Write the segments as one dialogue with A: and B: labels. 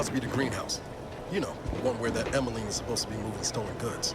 A: must be the greenhouse. You know, one where that Emmeline is supposed to be moving stolen goods.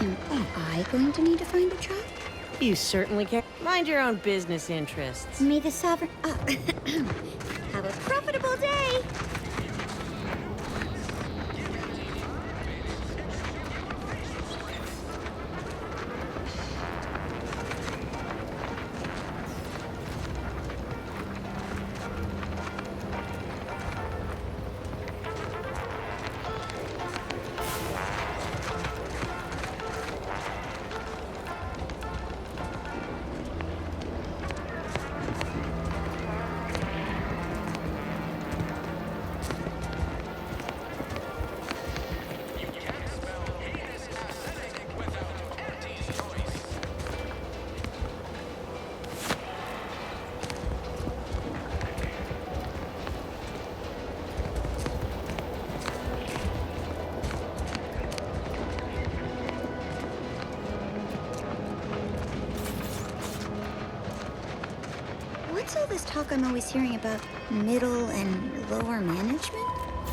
B: Am I going to need to find a job?
C: You certainly can. Mind your own business interests.
B: May the sovereign... Have a profitable day! What's all this talk I'm always hearing about middle and lower management?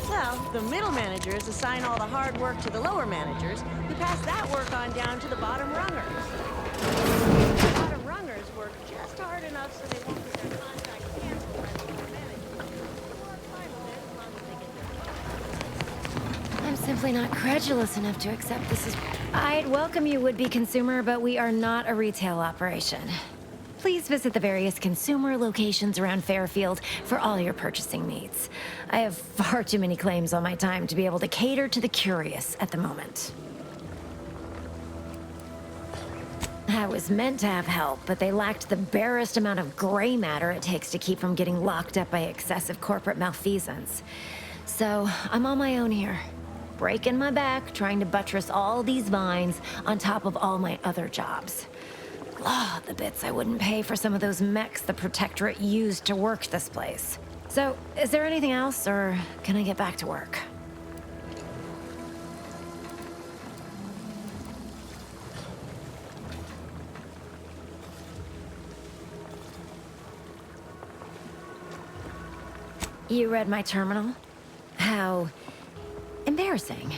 C: Well, the middle managers assign all the hard work to the lower managers, who pass that work on down to the bottom rungers. The bottom rungers work just hard enough so they won't get their contract canceled by the lower managers. The more fine with it, as long as they get their...
D: I'm simply not credulous enough to accept this is... I'd welcome you, would-be consumer, but we are not a retail operation. Please visit the various consumer locations around Fairfield for all your purchasing needs. I have far too many claims on my time to be able to cater to the curious at the moment. I was meant to have help, but they lacked the barest amount of gray matter it takes to keep from getting locked up by excessive corporate malfeasance. So, I'm on my own here, breaking my back, trying to buttress all these vines on top of all my other jobs. Oh, the bits I wouldn't pay for some of those mechs the Protectorate used to work this place. So, is there anything else, or can I get back to work? You read my terminal? How embarrassing.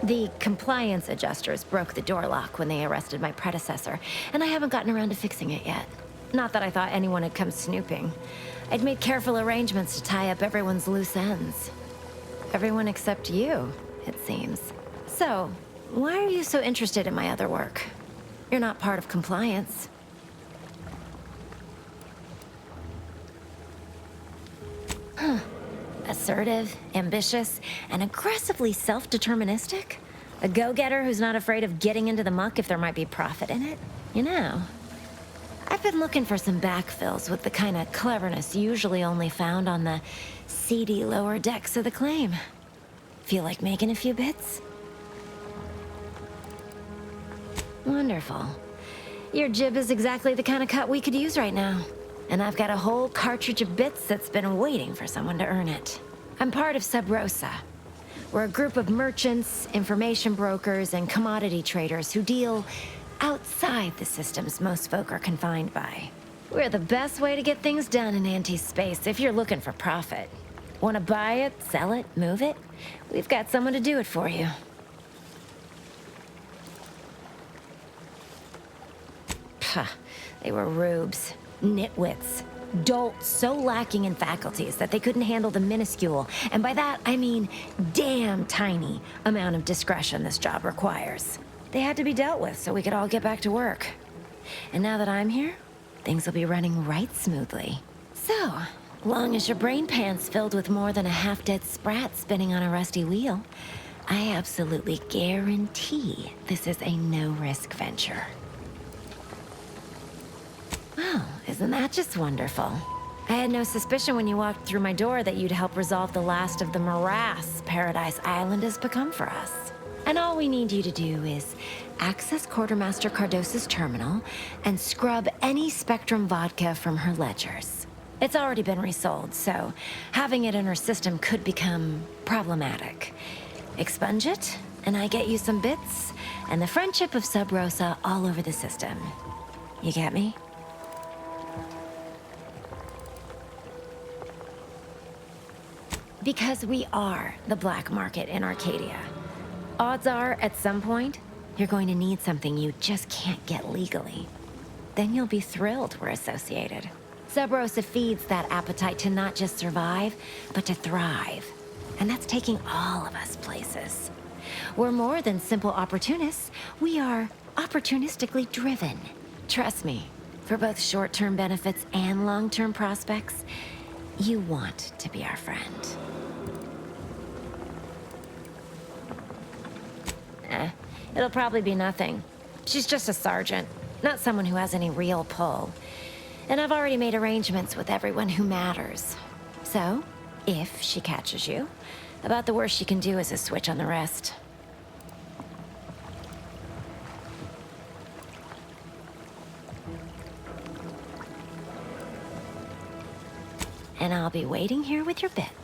D: The compliance adjusters broke the door lock when they arrested my predecessor, and I haven't gotten around to fixing it yet. Not that I thought anyone had come snooping. I'd made careful arrangements to tie up everyone's loose ends. Everyone except you, it seems. So, why are you so interested in my other work? You're not part of compliance. Huh. Assertive, ambitious, and aggressively self-deterministic? A go-getter who's not afraid of getting into the muck if there might be profit in it? You know, I've been looking for some backfills with the kind of cleverness usually only found on the seedy lower decks of the claim. Feel like making a few bits? Wonderful. Your jib is exactly the kind of cut we could use right now. And I've got a whole cartridge of bits that's been waiting for someone to earn it. I'm part of Sub Rosa. We're a group of merchants, information brokers, and commodity traders who deal outside the systems most folk are confined by. We're the best way to get things done in anti-space if you're looking for profit. Want to buy it, sell it, move it? We've got someone to do it for you. They were rubes, nitwits, dolts so lacking in faculties that they couldn't handle the minuscule, and by that I mean damn tiny, amount of discretion this job requires. They had to be dealt with so we could all get back to work. And now that I'm here, things will be running right smoothly. So, long as your brain pan's filled with more than a half-dead sprat spinning on a rusty wheel, I absolutely guarantee this is a no-risk venture. Well, isn't that just wonderful? I had no suspicion when you walked through my door that you'd help resolve the last of the morass Paradise Island has become for us. And all we need you to do is access Quartermaster Cardos's terminal and scrub any Spectrum vodka from her ledgers. It's already been resold, so having it in her system could become problematic. Expunge it, and I get you some bits, and the friendship of Sub Rosa all over the system. You get me? Because we are the black market in Arcadia. Odds are, at some point, you're going to need something you just can't get legally. Then you'll be thrilled we're associated. Sub Rosa feeds that appetite to not just survive, but to thrive. And that's taking all of us places. We're more than simple opportunists. We are opportunistically driven. Trust me, for both short-term benefits and long-term prospects, you want to be our friend. It'll probably be nothing. She's just a sergeant, not someone who has any real pull. And I've already made arrangements with everyone who matters. So, if she catches you, about the worst she can do is a switch on the rest. And I'll be waiting here with your bits.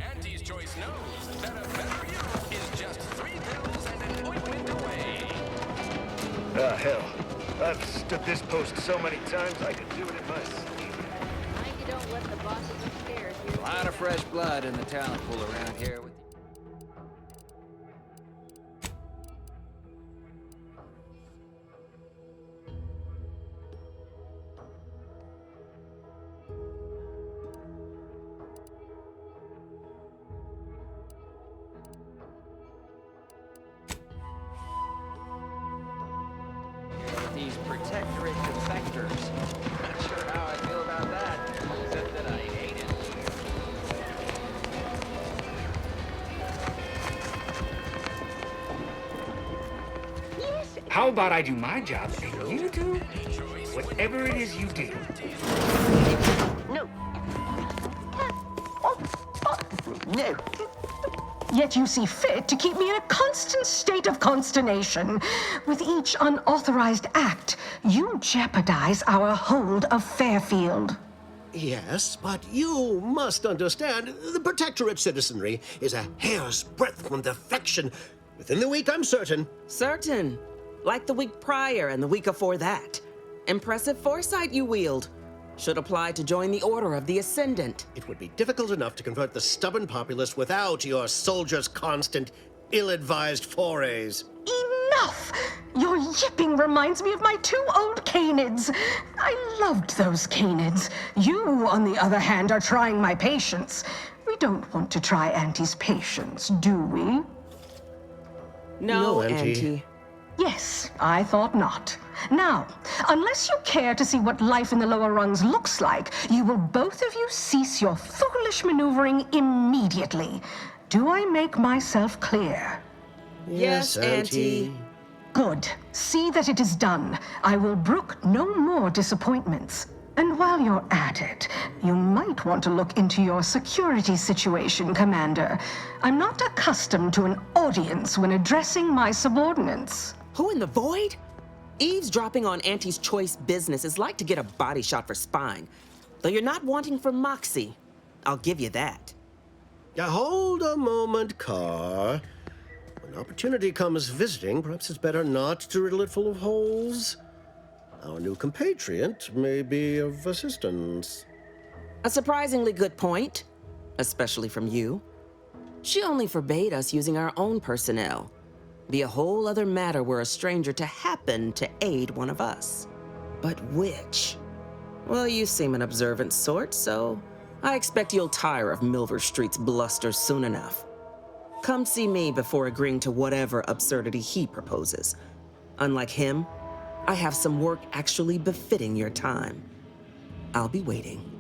E: Auntie's Choice knows that a better you is just 3 pills and an ointment away.
F: Ah, hell. I've stood this post so many times I could do it in my sleep.
C: Mind you don't let the bosses upstairs hear
G: A lot of fresh blood in the talent pool around here with these protectorate defectors. Not sure how I feel about that, except that I hate it.
H: How about I do my job and you do whatever it is you do?
I: No. No. Yet you see fit to keep me in a constant state of consternation. With each unauthorized act, you jeopardize our hold of Fairfield.
J: Yes, but you must understand, the Protectorate citizenry is a hair's breadth from defection. Within the week, I'm certain.
K: Certain. Like the week prior and the week before that. Impressive foresight you wield. Should apply to join the Order of the Ascendant.
J: It would be difficult enough to convert the stubborn populace without your soldiers' constant, ill-advised forays.
I: Enough! Your yipping reminds me of my 2 old canids. I loved those canids. You, on the other hand, are trying my patience. We don't want to try Auntie's patience, do we?
K: No,
J: Auntie.
K: Auntie.
I: Yes, I thought not. Now, unless you care to see what life in the lower rungs looks like, you will both of you cease your foolish maneuvering immediately. Do I make myself clear?
K: Yes, Auntie.
I: Good. See that it is done. I will brook no more disappointments. And while you're at it, you might want to look into your security situation, Commander. I'm not accustomed to an audience when addressing my subordinates.
K: Who in the void? Eavesdropping on Auntie's Choice business is like to get a body shot for spine. Though you're not wanting for moxie. I'll give you that.
J: Hold a moment, Carr. When opportunity comes visiting, perhaps it's better not to riddle it full of holes. Our new compatriot may be of assistance.
K: A surprisingly good point. Especially from you. She only forbade us using our own personnel. Be a whole other matter were a stranger to happen to aid one of us. But which? Well, you seem an observant sort, so I expect you'll tire of Milver Street's bluster soon enough. Come see me before agreeing to whatever absurdity he proposes. Unlike him, I have some work actually befitting your time. I'll be waiting.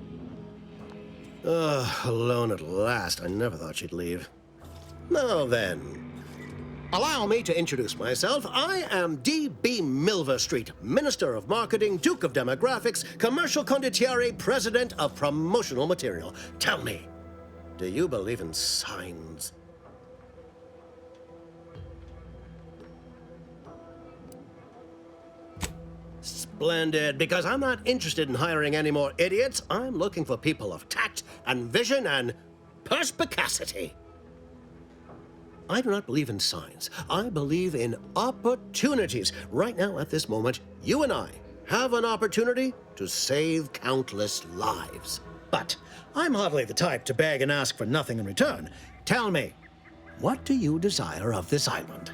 J: Alone at last. I never thought she'd leave. Now then. Allow me to introduce myself. I am D.B. Milver Street, Minister of Marketing, Duke of Demographics, Commercial Condottiere, President of Promotional Material. Tell me, do you believe in signs? Splendid, because I'm not interested in hiring any more idiots. I'm looking for people of tact and vision and perspicacity. I do not believe in signs. I believe in opportunities. Right now, at this moment, you and I have an opportunity to save countless lives. But I'm hardly the type to beg and ask for nothing in return. Tell me, what do you desire of this island?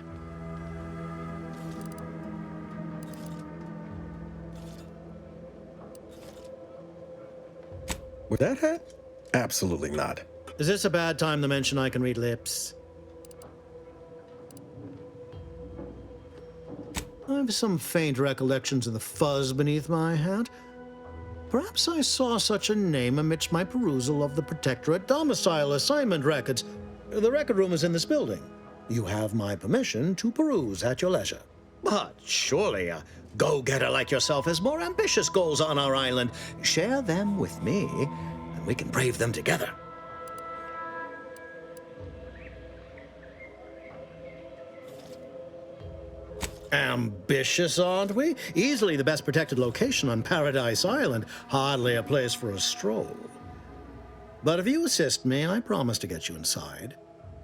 A: With that hat? Absolutely not.
J: Is this a bad time to mention I can read lips? I have some faint recollections of the fuzz beneath my hat. Perhaps I saw such a name amidst my perusal of the Protectorate domicile assignment records. The record room is in this building. You have my permission to peruse at your leisure. But surely a go-getter like yourself has more ambitious goals on our island. Share them with me, and we can brave them together. Ambitious, aren't we? Easily the best protected location on Paradise Island. Hardly a place for a stroll. But if you assist me, I promise to get you inside.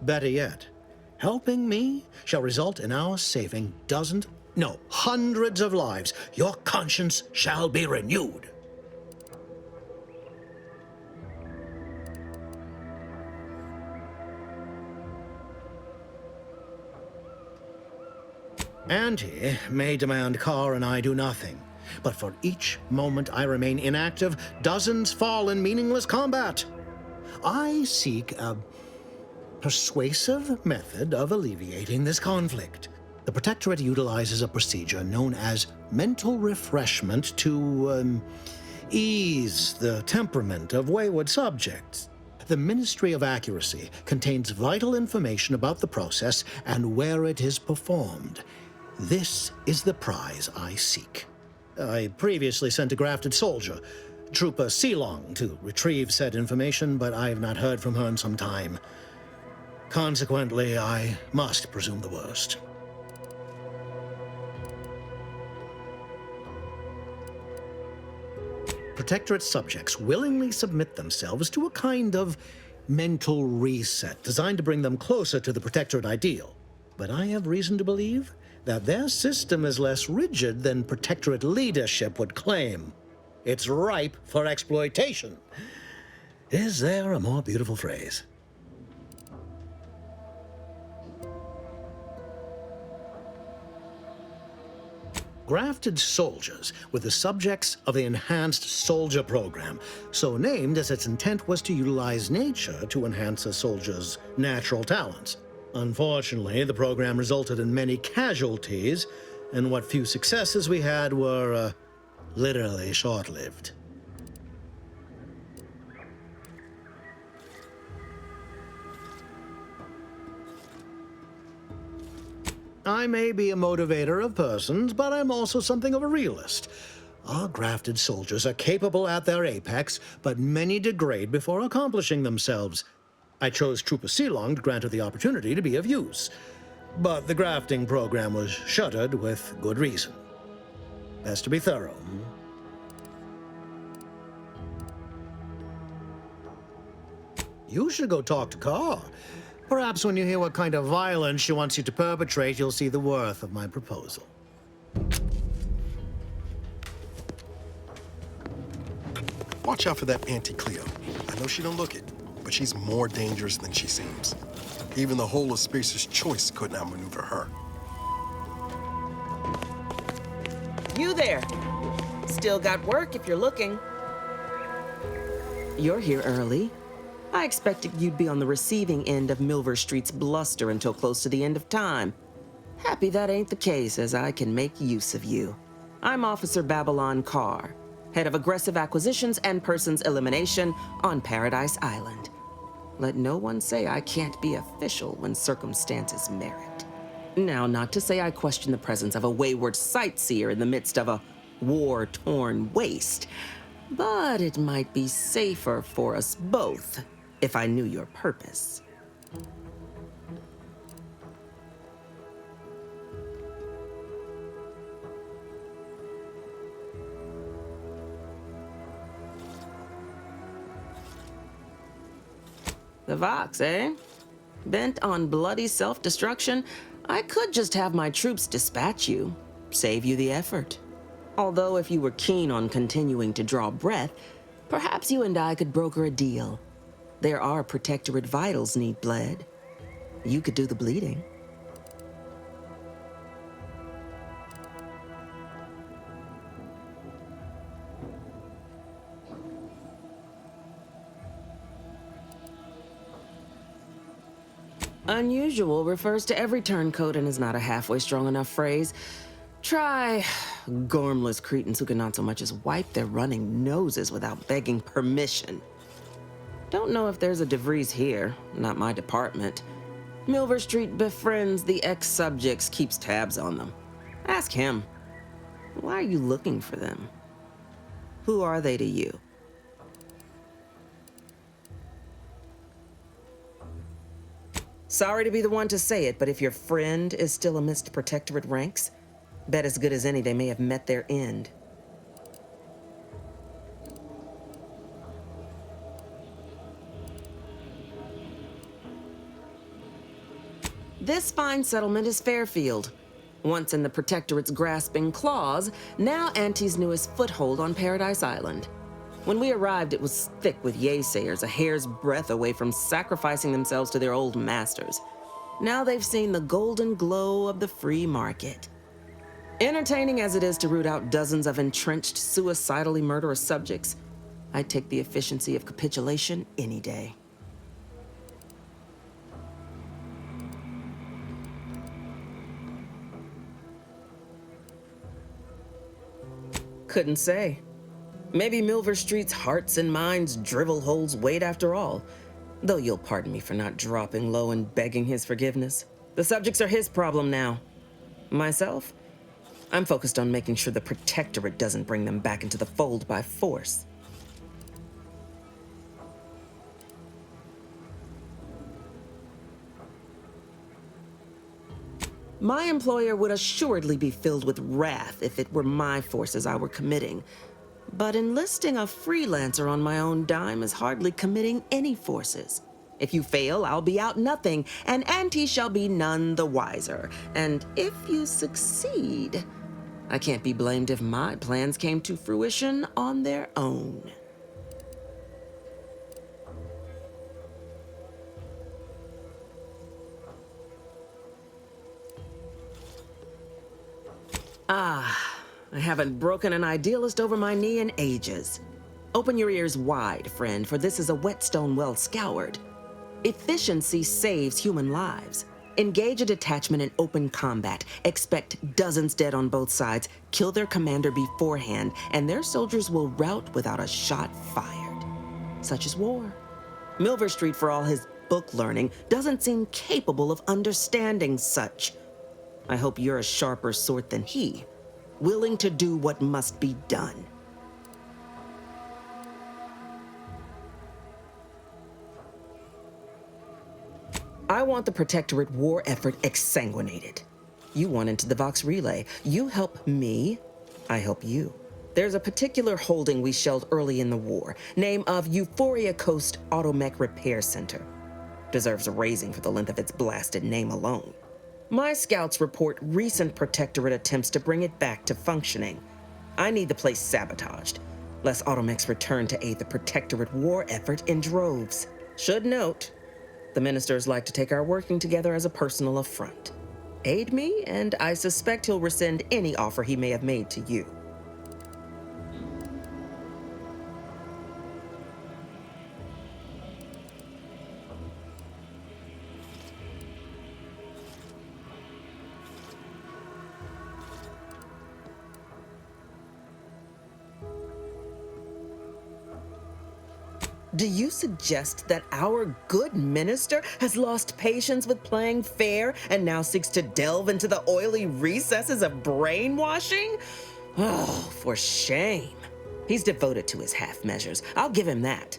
J: Better yet, helping me shall result in our saving dozens, no, hundreds of lives. Your conscience shall be renewed. Auntie may demand Car and I do nothing, but for each moment I remain inactive, dozens fall in meaningless combat. I seek a persuasive method of alleviating this conflict. The Protectorate utilizes a procedure known as mental refreshment to ease the temperament of wayward subjects. The Ministry of Accuracy contains vital information about the process and where it is performed. This is the prize I seek. I previously sent a grafted soldier, Trooper Sealong, to retrieve said information, but I have not heard from her in some time. Consequently, I must presume the worst. Protectorate subjects willingly submit themselves to a kind of mental reset designed to bring them closer to the Protectorate ideal. But I have reason to believe that their system is less rigid than Protectorate leadership would claim. It's ripe for exploitation. Is there a more beautiful phrase? Grafted soldiers were the subjects of the Enhanced Soldier Program, so named as its intent was to utilize nature to enhance a soldier's natural talents. Unfortunately, the program resulted in many casualties, and what few successes we had were literally short-lived. I may be a motivator of persons, but I'm also something of a realist. Our grafted soldiers are capable at their apex, but many degrade before accomplishing themselves. I chose Trooper Sealong to grant her the opportunity to be of use, but the grafting program was shuttered with good reason. Best to be thorough. You should go talk to Car. Perhaps when you hear what kind of violence she wants you to perpetrate, you'll see the worth of my proposal.
A: Watch out for that Auntie Cleo. I know she don't look it, but she's more dangerous than she seems. Even the whole of Spacer's Choice couldn't outmaneuver her.
K: You there. Still got work if you're looking. You're here early. I expected you'd be on the receiving end of Milver Street's bluster until close to the end of time. Happy that ain't the case, as I can make use of you. I'm Officer Babylon Carr, head of aggressive acquisitions and persons elimination on Paradise Island. Let no one say I can't be official when circumstances merit. Now, not to say I question the presence of a wayward sightseer in the midst of a war-torn waste, but it might be safer for us both if I knew your purpose. The Vox, eh? Bent on bloody self-destruction, I could just have my troops dispatch you, save you the effort. Although if you were keen on continuing to draw breath, perhaps you and I could broker a deal. There are Protectorate vitals need bled. You could do the bleeding. Unusual refers to every turncoat and is not a halfway strong enough phrase. Try gormless cretins who can not so much as wipe their running noses without begging permission. Don't know if there's a DeVries here, not my department. Milver Street befriends the ex-subjects, keeps tabs on them. Ask him. Why are you looking for them? Who are they to you? Sorry to be the one to say it, but if your friend is still amidst Protectorate ranks, bet as good as any they may have met their end. This fine settlement is Fairfield. Once in the Protectorate's grasping claws, now Auntie's newest foothold on Paradise Island. When we arrived, it was thick with yaysayers, a hair's breadth away from sacrificing themselves to their old masters. Now they've seen the golden glow of the free market. Entertaining as it is to root out dozens of entrenched, suicidally murderous subjects, I'd take the efficiency of capitulation any day. Couldn't say. Maybe Milver Street's hearts and minds drivel holds weight after all. Though you'll pardon me for not dropping low and begging his forgiveness. The subjects are his problem now. Myself? I'm focused on making sure the Protectorate doesn't bring them back into the fold by force. My employer would assuredly be filled with wrath if it were my forces I were committing. But enlisting a freelancer on my own dime is hardly committing any forces. If you fail, I'll be out nothing, and Auntie shall be none the wiser. And if you succeed, I can't be blamed if my plans came to fruition on their own. I haven't broken an idealist over my knee in ages. Open your ears wide, friend, for this is a whetstone well scoured. Efficiency saves human lives. Engage a detachment in open combat. Expect dozens dead on both sides. Kill their commander beforehand, and their soldiers will rout without a shot fired. Such is war. Milver Street, for all his book learning, doesn't seem capable of understanding such. I hope you're a sharper sort than he, willing to do what must be done. I want the Protectorate war effort exsanguinated. You want into the Vox Relay. You help me, I help you. There's a particular holding we shelled early in the war, name of Euphoria Coast Automech Repair Center. Deserves a raising for the length of its blasted name alone. My scouts report recent Protectorate attempts to bring it back to functioning. I need the place sabotaged, lest Automechs return to aid the Protectorate war effort in droves. Should note, the ministers like to take our working together as a personal affront. Aid me, and I suspect he'll rescind any offer he may have made to you. Do you suggest that our good minister has lost patience with playing fair and now seeks to delve into the oily recesses of brainwashing? Oh, for shame. He's devoted to his half measures. I'll give him that.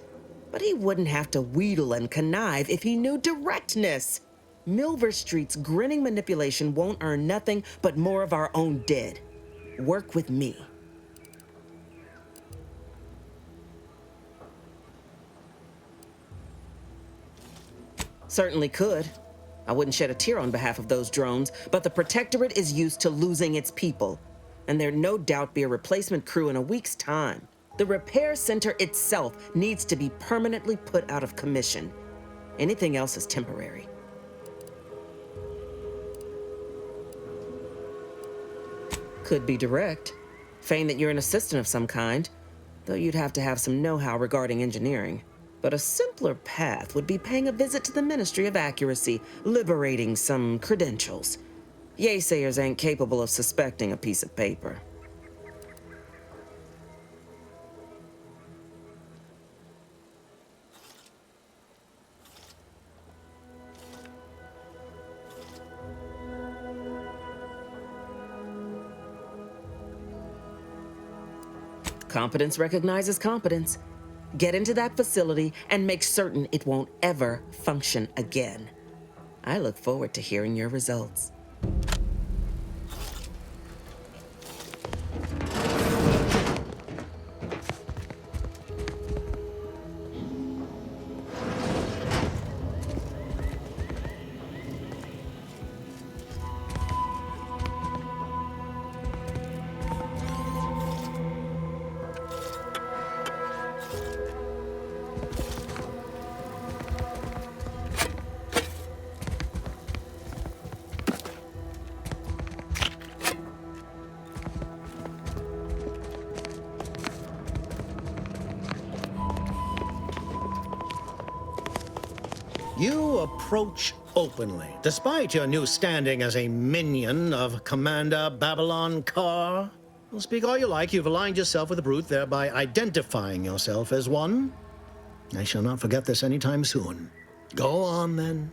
K: But he wouldn't have to wheedle and connive if he knew directness. Milver Street's grinning manipulation won't earn nothing but more of our own dead. Work with me. Certainly could. I wouldn't shed a tear on behalf of those drones, but the Protectorate is used to losing its people, and there'd no doubt be a replacement crew in a week's time. The repair center itself needs to be permanently put out of commission. Anything else is temporary. Could be direct. Feign that you're an assistant of some kind, though you'd have to have some know-how regarding engineering. But a simpler path would be paying a visit to the Ministry of Accuracy, liberating some credentials. Yaysayers ain't capable of suspecting a piece of paper. Competence recognizes competence. Get into that facility and make certain it won't ever function again. I look forward to hearing your results.
J: approach openly, despite your new standing as a minion of Commander Babylon Carr. Well, speak all you like, you've aligned yourself with the brute, thereby identifying yourself as one. I shall not forget this anytime soon. Go on, then.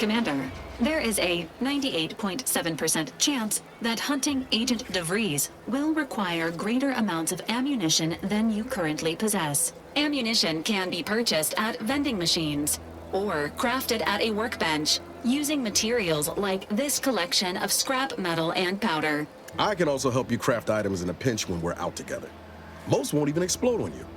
L: Commander, there is a 98.7% chance that hunting Agent DeVries will require greater amounts of ammunition than you currently possess. Ammunition can be purchased at vending machines or crafted at a workbench using materials like this collection of scrap metal and powder.
A: I can also help you craft items in a pinch when we're out together. Most won't even explode on you.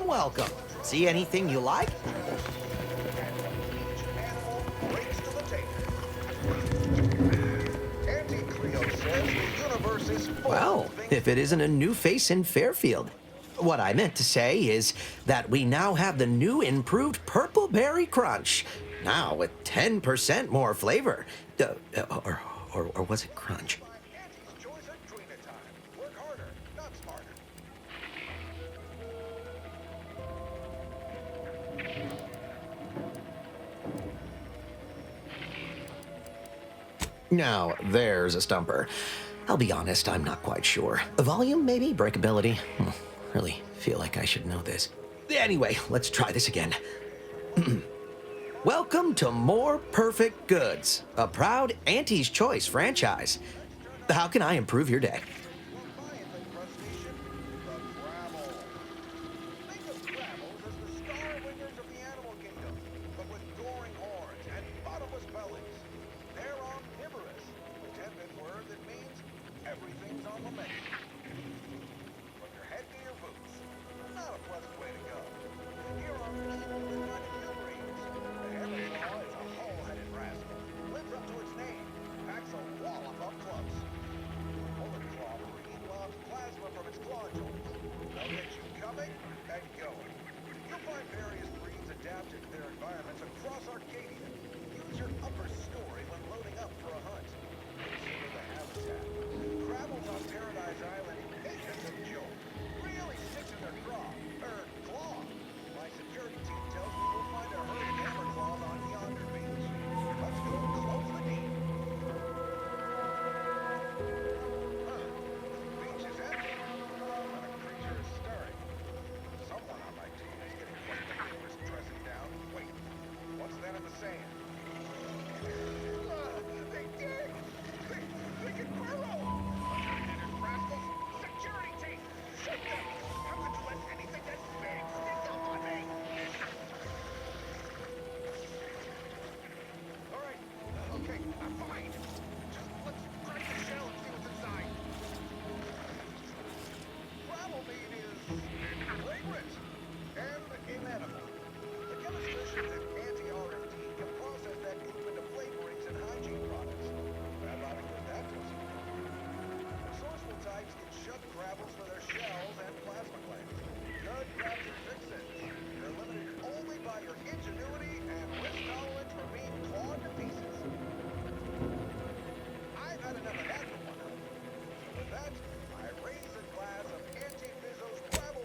M: welcome, welcome. See anything you like? Well, if it isn't a new face in Fairfield. What I meant to say is that we now have the new improved Purple Berry Crunch. Now with 10% more flavor. Or was it Crunch? Now, there's a stumper. I'll be honest, I'm not quite sure. Volume, maybe? Breakability? Really feel like I should know this. Anyway, let's try this again. Welcome to More Perfect Goods, a proud Auntie's Choice franchise. How can I improve your day?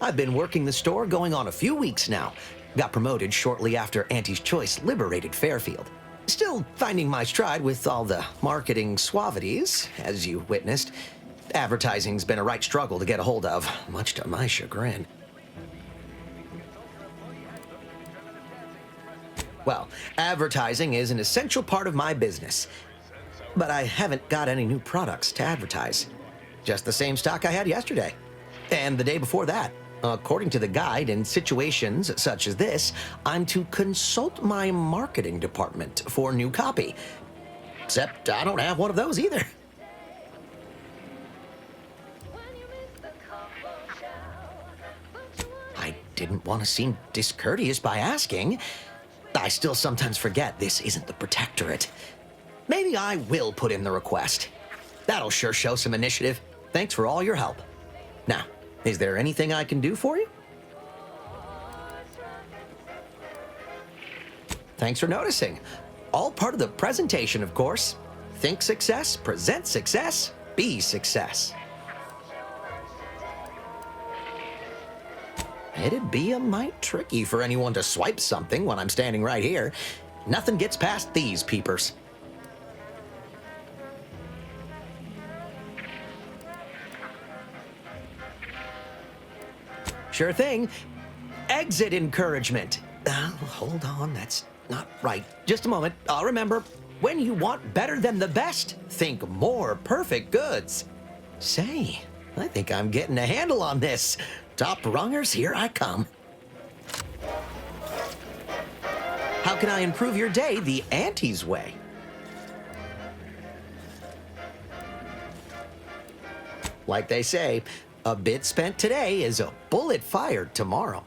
M: I've been working the store going on a few weeks now. Got promoted shortly after Auntie's Choice liberated Fairfield. Still finding my stride with all the marketing suavities, as you witnessed. Advertising's been a right struggle to get a hold of, much to my chagrin. Well, advertising is an essential part of my business. But I haven't got any new products to advertise. Just the same stock I had yesterday. And the day before that. According to the guide, in situations such as this, I'm to consult my marketing department for new copy. Except I don't have one of those either. I didn't want to seem discourteous by asking. I still sometimes forget this isn't the Protectorate. Maybe I will put in the request. That'll sure show some initiative. Thanks for all your help. Now, is there anything I can do for you? Thanks for noticing. All part of the presentation, of course. Think success, present success, be success. It'd be a mite tricky for anyone to swipe something when I'm standing right here. Nothing gets past these peepers. Sure thing. Exit encouragement. Hold on, that's not right. Just a moment. I'll remember. When you want better than the best, think more perfect goods. Say, I think I'm getting a handle on this. Top rungers, here I come. How can I improve your day the Auntie's way? Like they say, a bit spent today is a bullet fired tomorrow.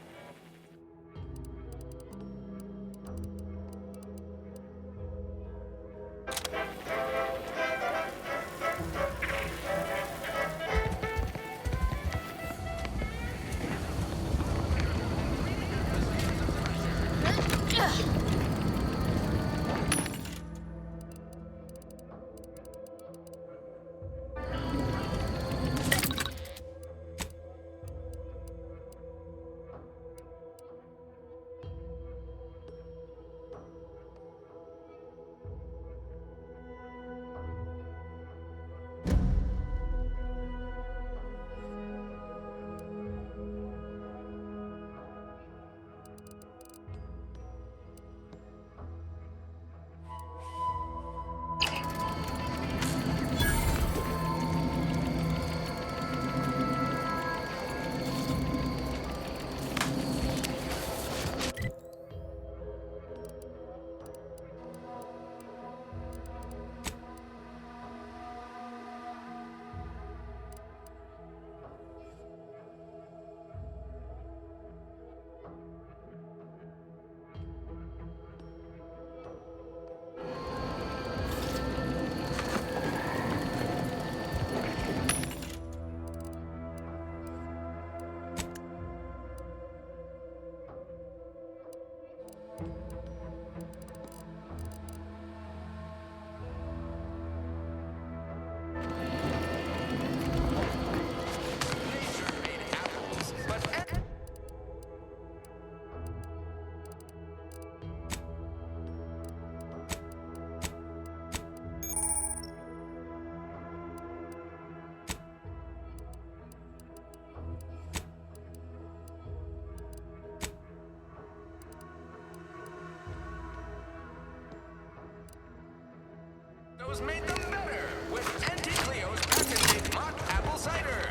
E: Cleo's made them better with Auntie Cleo's patented mock apple cider.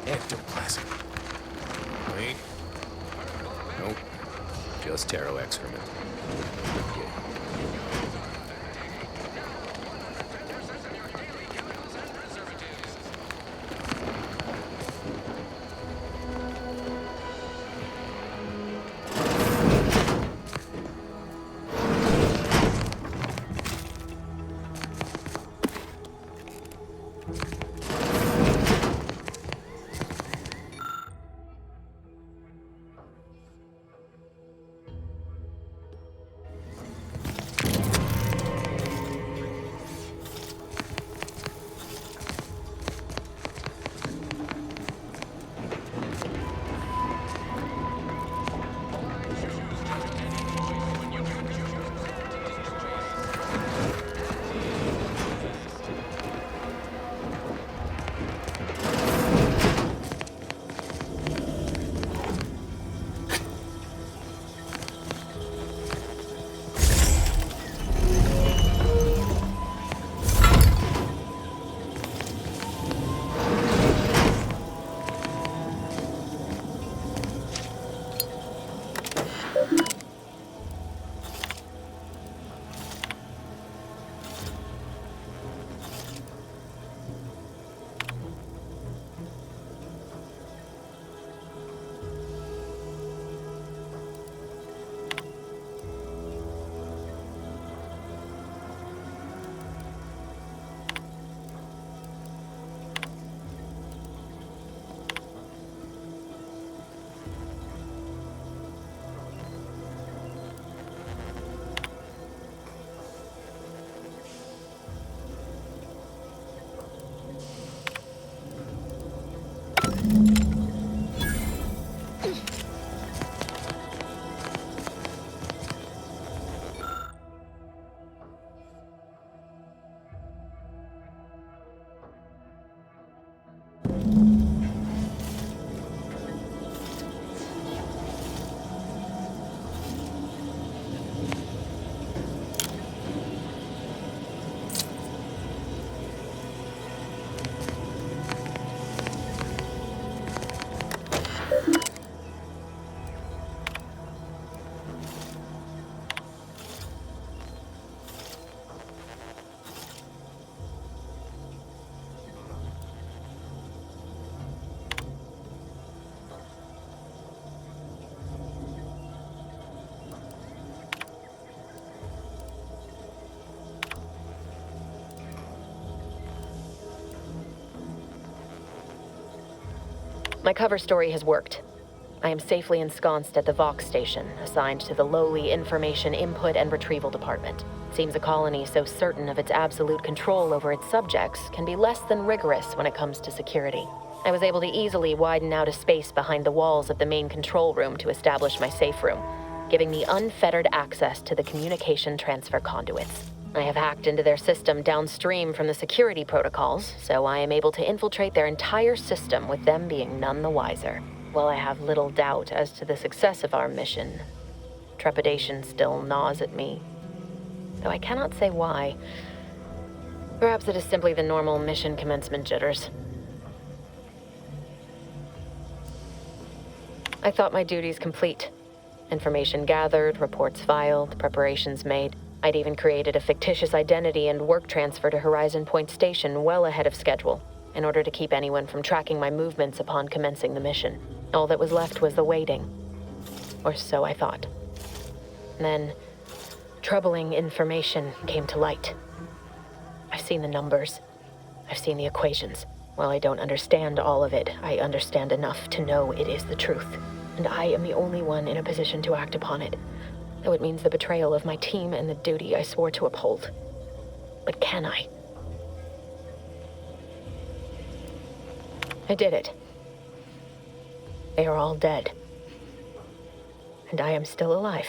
N: Ectoplasm. Wait. Nope. Just taro excrement. Okay.
D: My cover story has worked. I am safely ensconced at the Vox station, assigned to the lowly Information Input and Retrieval Department. Seems a colony so certain of its absolute control over its subjects can be less than rigorous when it comes to security. I was able to easily widen out a space behind the walls of the main control room to establish my safe room, giving me unfettered access to the communication transfer conduits. I have hacked into their system downstream from the security protocols, so I am able to infiltrate their entire system with them being none the wiser. While I have little doubt as to the success of our mission, trepidation still gnaws at me, though I cannot say why. Perhaps it is simply the normal mission commencement jitters. I thought my duties complete. Information gathered, reports filed, preparations made. I'd even created a fictitious identity and work transfer to Horizon Point Station well ahead of schedule, in order to keep anyone from tracking my movements upon commencing the mission. All that was left was the waiting. Or so I thought. Then, troubling information came to light. I've seen the numbers. I've seen the equations. While I don't understand all of it, I understand enough to know it is the truth. And I am the only one in a position to act upon it, though it means the betrayal of my team and the duty I swore to uphold. But can I? I did it. They are all dead. And I am still alive.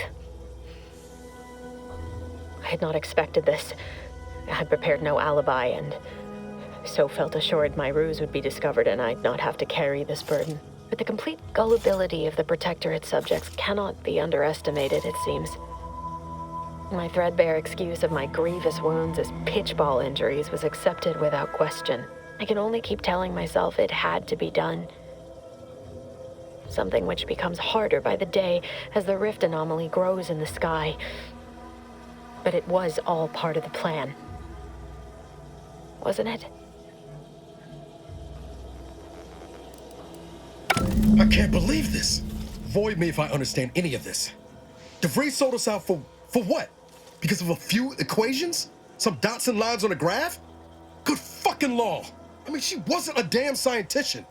D: I had not expected this. I had prepared no alibi, and so felt assured my ruse would be discovered and I'd not have to carry this burden. But the complete gullibility of the Protectorate subjects cannot be underestimated, it seems. My threadbare excuse of my grievous wounds as pitchball injuries was accepted without question. I can only keep telling myself it had to be done. Something which becomes harder by the day as the rift anomaly grows in the sky. But it was all part of the plan. Wasn't it?
A: I can't believe this. Void me if I understand any of this. DeVries sold us out for what? Because of a few equations? Some dots and lines on a graph? Good fucking law. I mean, she wasn't a damn scientician.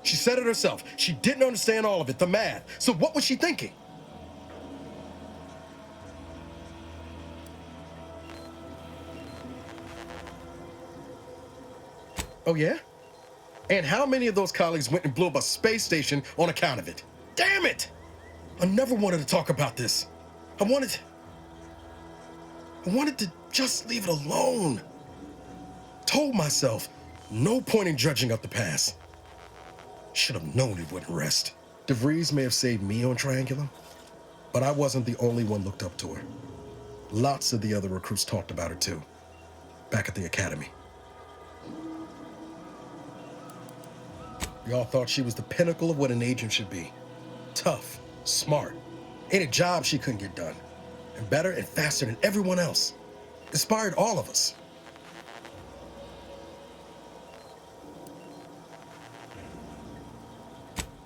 A: She said it herself. She didn't understand all of it, the math. So what was she thinking? Oh, yeah? And how many of those colleagues went and blew up a space station on account of it? Damn it! I never wanted to talk about this. I wanted to just leave it alone. Told myself, no point in dredging up the past. Should have known it wouldn't rest. DeVries may have saved me on Triangulum, but I wasn't the only one looked up to her. Lots of the other recruits talked about her too, back at the academy. Y'all thought she was the pinnacle of what an agent should be. Tough, smart, ain't a job she couldn't get done. And better and faster than everyone else. Inspired all of us.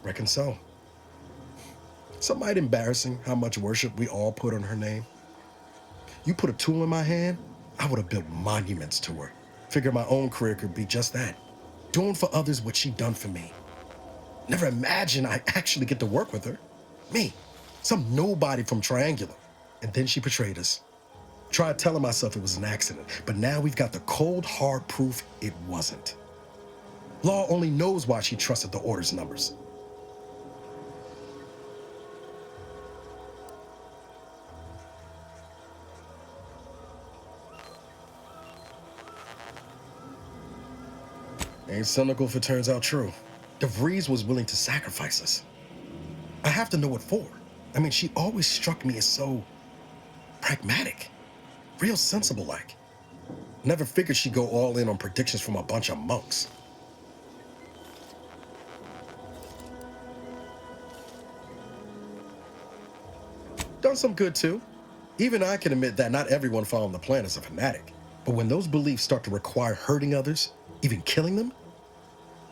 A: Reckon so. Some might embarrassing how much worship we all put on her name. You put a tool in my hand, I would have built monuments to her. Figure my own career could be just that. Doing for others what she done for me. Never imagined I'd actually get to work with her. Me, some nobody from Triangulum. And then she betrayed us. Tried telling myself it was an accident, but now we've got the cold, hard proof it wasn't. Law only knows why she trusted the Order's numbers. Ain't cynical if it turns out true. DeVries was willing to sacrifice us. I have to know what for. I mean, she always struck me as so pragmatic, real sensible-like. Never figured she'd go all in on predictions from a bunch of monks. Done some good too. Even I can admit that not everyone following the plan is a fanatic. But when those beliefs start to require hurting others, even killing them,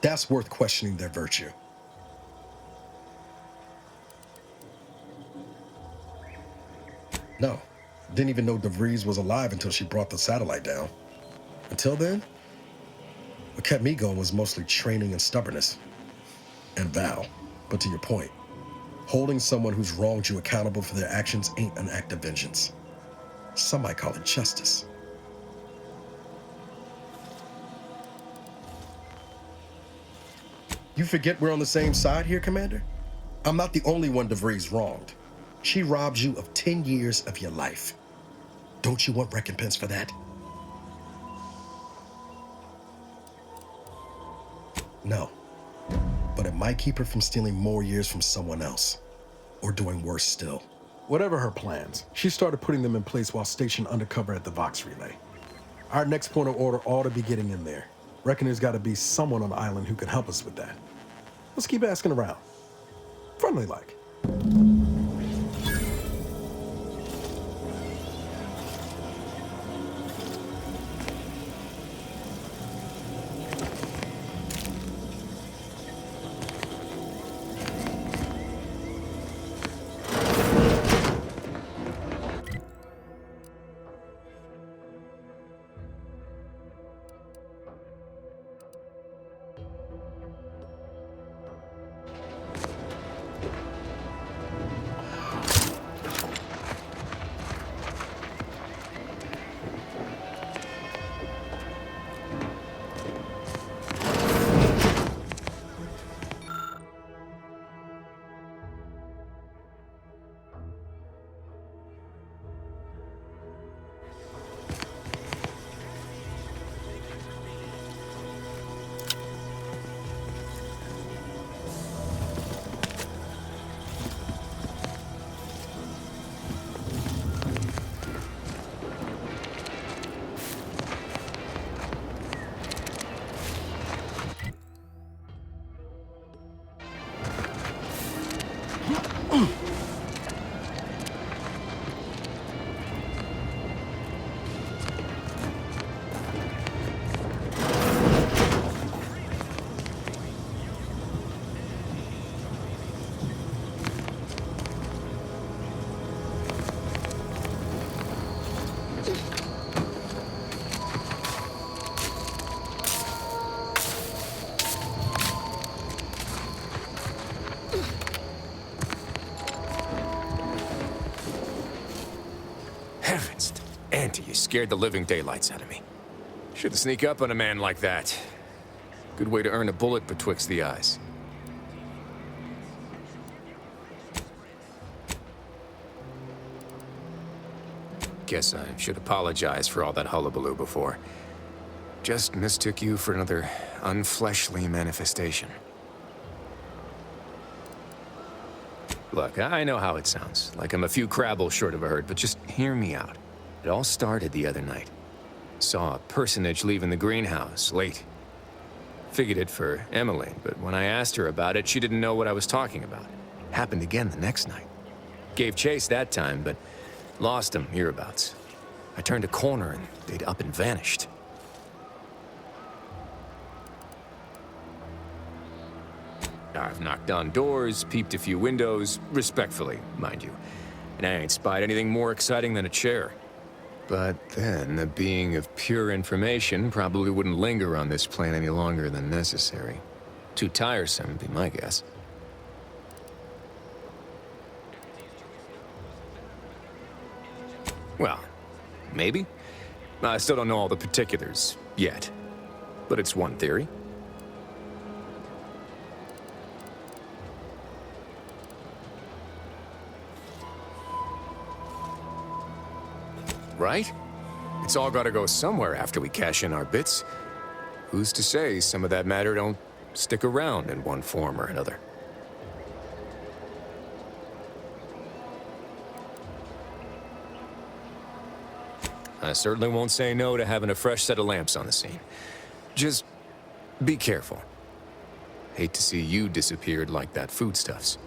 A: that's worth questioning their virtue. No, didn't even know DeVries was alive until she brought the satellite down. Until then, what kept me going was mostly training and stubbornness. And Val. But to your point, holding someone who's wronged you accountable for their actions ain't an act of vengeance. Some might call it justice. You forget we're on the same side here, Commander? I'm not the only one DeVries wronged. She robbed you of 10 years of your life. Don't you want recompense for that? No. But it might keep her from stealing more years from someone else. Or doing worse still. Whatever her plans, she started putting them in place while stationed undercover at the Vox Relay. Our next point of order ought to be getting in there. Reckon there's got to be someone on the island who can help us with that. Let's keep asking around. Friendly like.
N: Heavens, Auntie, you scared the living daylights out of me. Shouldn't sneak up on a man like that. Good way to earn a bullet betwixt the eyes. Guess I should apologize for all that hullabaloo before. Just mistook you for another unfleshly manifestation. Look, I know how it sounds, like I'm a few crabbles short of a herd, but just hear me out. It all started the other night. Saw a personage leaving the greenhouse, late. Figured it for Emily, but when I asked her about it, she didn't know what I was talking about. Happened again the next night. Gave chase that time, but lost him hereabouts. I turned a corner and they'd up and vanished. I've knocked on doors, peeped a few windows, respectfully, mind you. And I ain't spied anything more exciting than a chair. But then, a being of pure information probably wouldn't linger on this plane any longer than necessary. Too tiresome, would be my guess. Well, maybe. I still don't know all the particulars yet. But it's one theory. Right? It's all gotta go somewhere after we cash in our bits. Who's to say some of that matter don't stick around in one form or another? I certainly won't say no to having a fresh set of lamps on the scene. Just be careful. Hate to see you disappeared like that foodstuffs.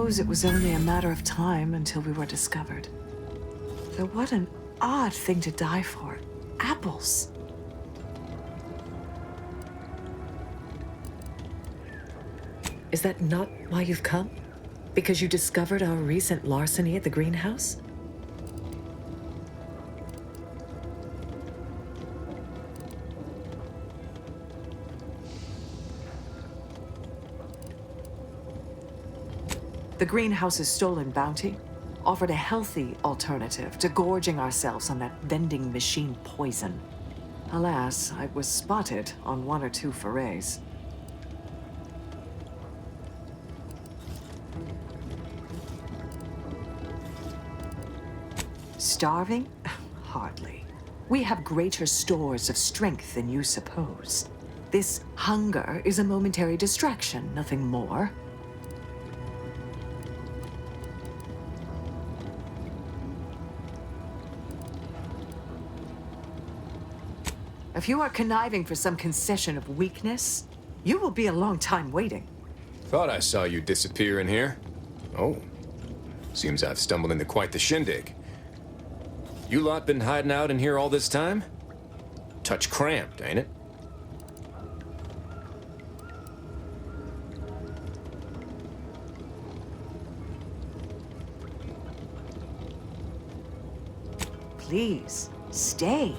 O: suppose it was only a matter of time until we were discovered. Though what an odd thing to die for. Apples.
P: Is that not why you've come? Because you discovered our recent larceny at the greenhouse?
O: The greenhouse's stolen bounty offered a healthy alternative to gorging ourselves on that vending machine poison. Alas, I was spotted on 1 or 2 forays. Starving? Hardly. We have greater stores of strength than you suppose. This hunger is a momentary distraction, nothing more. If you are conniving for some concession of weakness, you will be a long time waiting.
N: Thought I saw you disappear in here. Oh. Seems I've stumbled into quite the shindig. You lot been hiding out in here all this time? Touch cramped, ain't it?
O: Please, stay.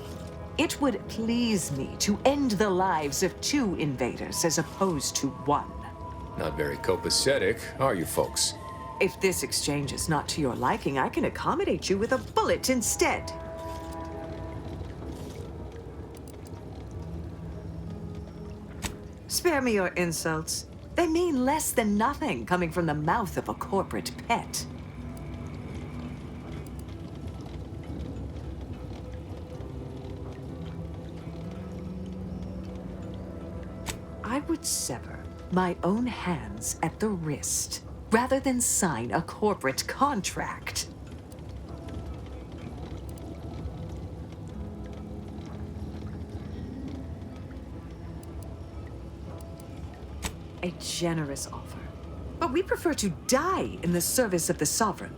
O: It would please me to end the lives of 2 invaders as opposed to 1.
N: Not very copacetic, are you folks?
O: If this exchange is not to your liking, I can accommodate you with a bullet instead. Spare me your insults. They mean less than nothing coming from the mouth of a corporate pet. I would sever my own hands at the wrist rather than sign a corporate contract. A generous offer, but we prefer to die in the service of the sovereign.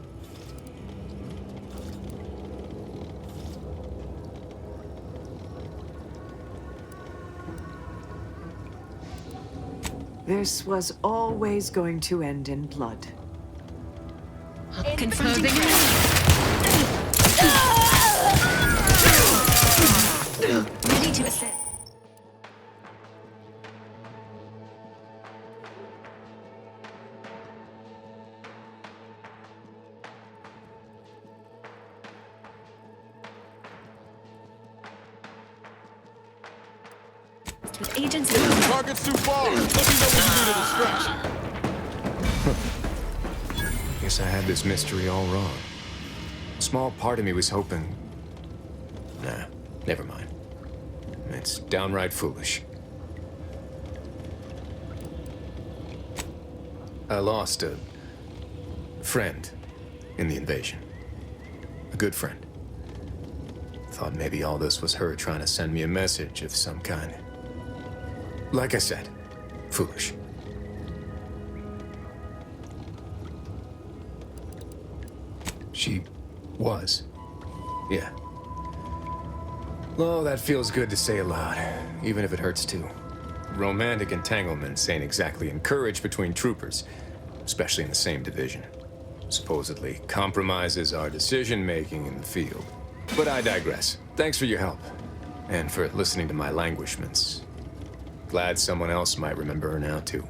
O: This was always going to end in blood.
L: Confronting ready to assist. With agents.
E: Target's too far. Let me know when you need a distraction.
N: Guess I had this mystery all wrong. A small part of me was hoping... Nah, never mind. It's downright foolish. I lost a friend in the invasion. A good friend. Thought maybe all this was her trying to send me a message of some kind. Like I said, foolish. She was. Yeah. Oh, that feels good to say aloud, even if it hurts too. Romantic entanglements ain't exactly encouraged between troopers, especially in the same division. Supposedly compromises our decision-making in the field. But I digress. Thanks for your help, and for listening to my languishments. Glad someone else might remember her now, too.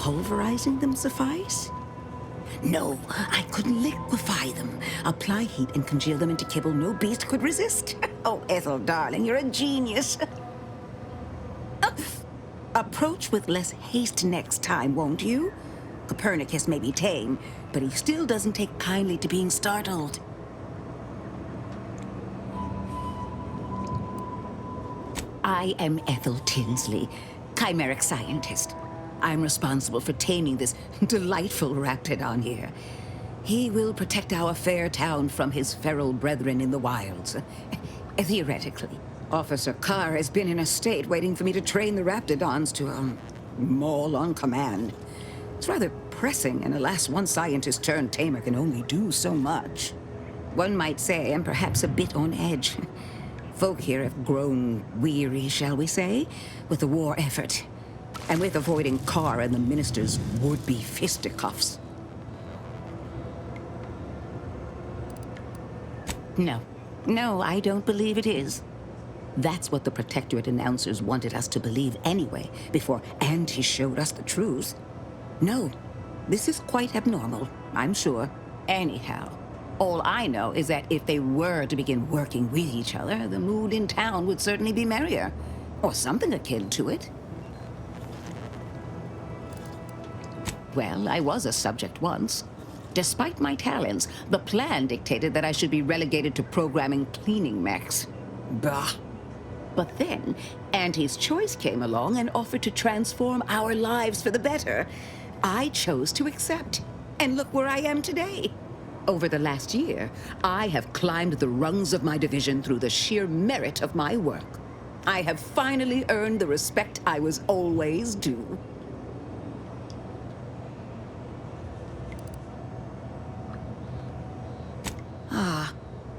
Q: pulverizing them suffice? No, I couldn't liquefy them. Apply heat and congeal them into kibble no beast could resist. Oh, Ethel, darling, you're a genius. Approach with less haste next time, won't you? Copernicus may be tame, but he still doesn't take kindly to being startled. I am Ethel Tinsley, chimeric scientist. I'm responsible for taming this delightful raptidon here. He will protect our fair town from his feral brethren in the wilds. Theoretically. Officer Carr has been in a state waiting for me to train the raptidons to, maul on command. It's rather pressing, and alas, one scientist turned tamer can only do so much. One might say I'm perhaps a bit on edge. Folk here have grown weary, shall we say, with the war effort, and with avoiding Carr and the minister's would-be fisticuffs. No, I don't believe it is. That's what the Protectorate announcers wanted us to believe anyway, before Auntie showed us the truth. No, this is quite abnormal, I'm sure. Anyhow, all I know is that if they were to begin working with each other, the mood in town would certainly be merrier, or something akin to it. Well, I was a subject once. Despite my talents, the plan dictated that I should be relegated to programming cleaning mechs. Bah. But then, Auntie's Choice came along and offered to transform our lives for the better. I chose to accept, and look where I am today. Over the last year, I have climbed the rungs of my division through the sheer merit of my work. I have finally earned the respect I was always due.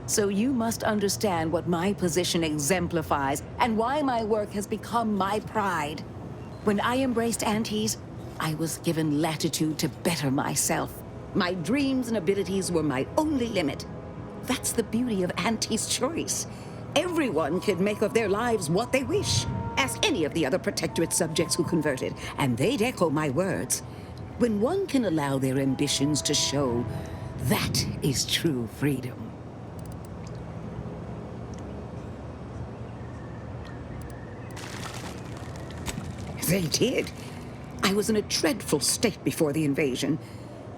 Q: So you must understand what my position exemplifies and why my work has become my pride. When I embraced Auntie's, I was given latitude to better myself. My dreams and abilities were my only limit. That's the beauty of Auntie's Choice. Everyone can make of their lives what they wish. Ask any of the other Protectorate subjects who converted, and they'd echo my words. When one can allow their ambitions to show, that is true freedom. They did. I was in a dreadful state before the invasion.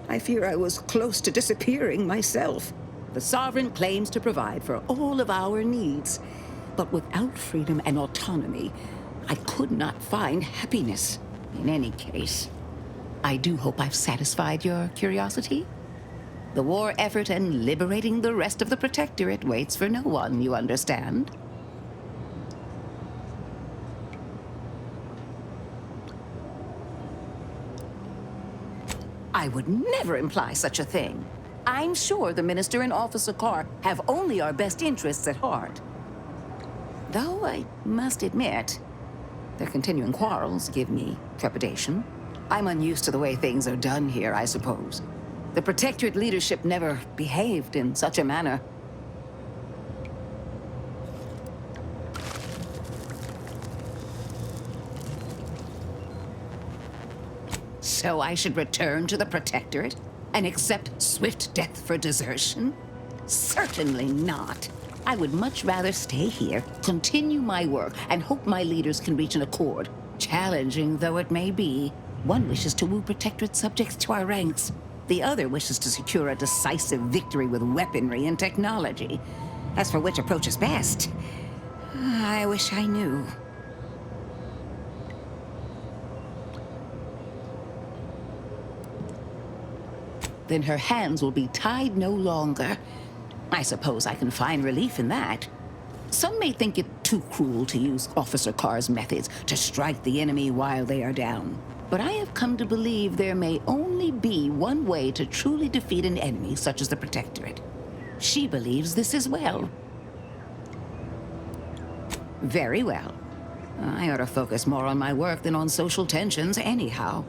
Q: I fear I was close to disappearing myself. The Sovereign claims to provide for all of our needs. But without freedom and autonomy, I could not find happiness. In any case, I do hope I've satisfied your curiosity. The war effort and liberating the rest of the Protectorate waits for no one, you understand? I would never imply such a thing. I'm sure the Minister and Officer Carr have only our best interests at heart. Though I must admit, their continuing quarrels give me trepidation. I'm unused to the way things are done here, I suppose. The Protectorate leadership never behaved in such a manner. So I should return to the Protectorate and accept swift death for desertion? Certainly not. I would much rather stay here, continue my work, and hope my leaders can reach an accord. Challenging though it may be, one wishes to woo Protectorate subjects to our ranks. The other wishes to secure a decisive victory with weaponry and technology. As for which approach is best, I wish I knew. Then her hands will be tied no longer. I suppose I can find relief in that. Some may think it too cruel to use Officer Carr's methods to strike the enemy while they are down. But I have come to believe there may only be one way to truly defeat an enemy such as the Protectorate. She believes this as well. Very well. I ought to focus more on my work than on social tensions anyhow.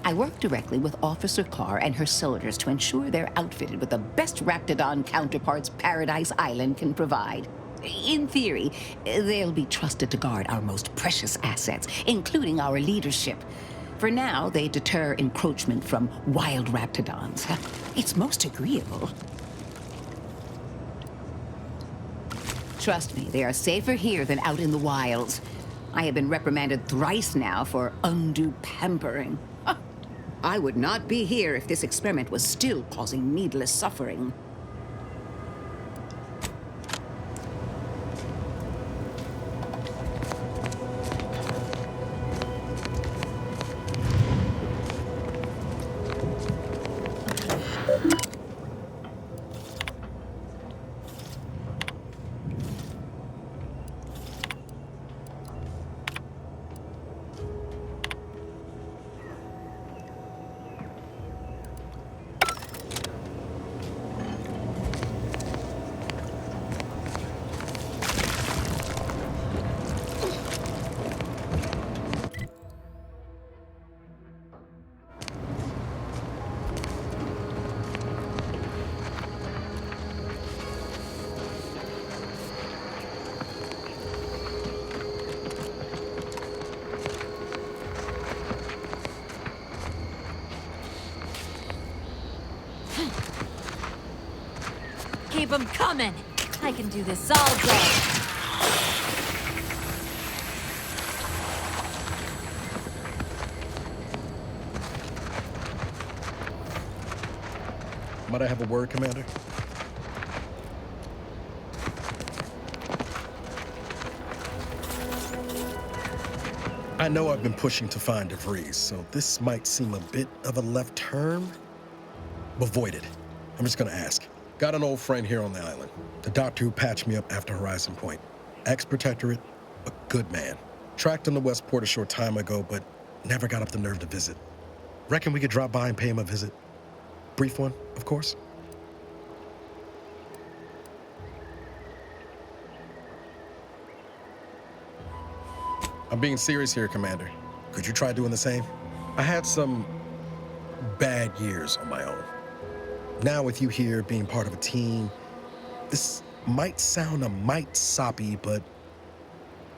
Q: I work directly with Officer Carr and her soldiers to ensure they're outfitted with the best Raptidon counterparts Paradise Island can provide. In theory, they'll be trusted to guard our most precious assets, including our leadership. For now, they deter encroachment from wild raptidons. It's most agreeable. Trust me, they are safer here than out in the wilds. I have been reprimanded thrice now for undue pampering. I would not be here if this experiment was still causing needless suffering.
D: Keep them coming. I can do this all day.
A: Might I have a word, Commander? I know I've been pushing to find DeVries, so this might seem a bit of a left turn. Avoid it. I'm just gonna ask. Got an old friend here on the island. The doctor who patched me up after Horizon Point. Ex-protectorate, a good man. Tracked on the Westport a short time ago, but never got up the nerve to visit. Reckon we could drop by and pay him a visit. Brief one, of course. I'm being serious here, Commander. Could you try doing the same? I had some bad years on my own. Now with you here, being part of a team, this might sound a mite soppy, but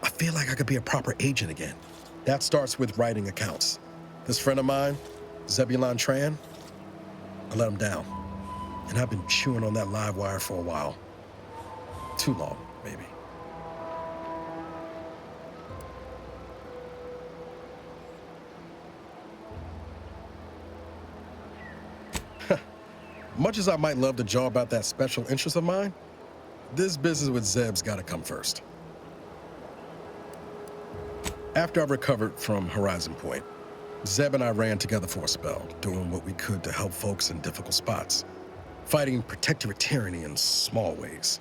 A: I feel like I could be a proper agent again. That starts with writing accounts. This friend of mine, Zebulon Tran, I let him down. And I've been chewing on that live wire for a while. Too long, maybe. Much as I might love to jaw about that special interest of mine, this business with Zeb's gotta come first. After I recovered from Horizon Point, Zeb and I ran together for a spell, doing what we could to help folks in difficult spots, fighting protectorate tyranny in small ways.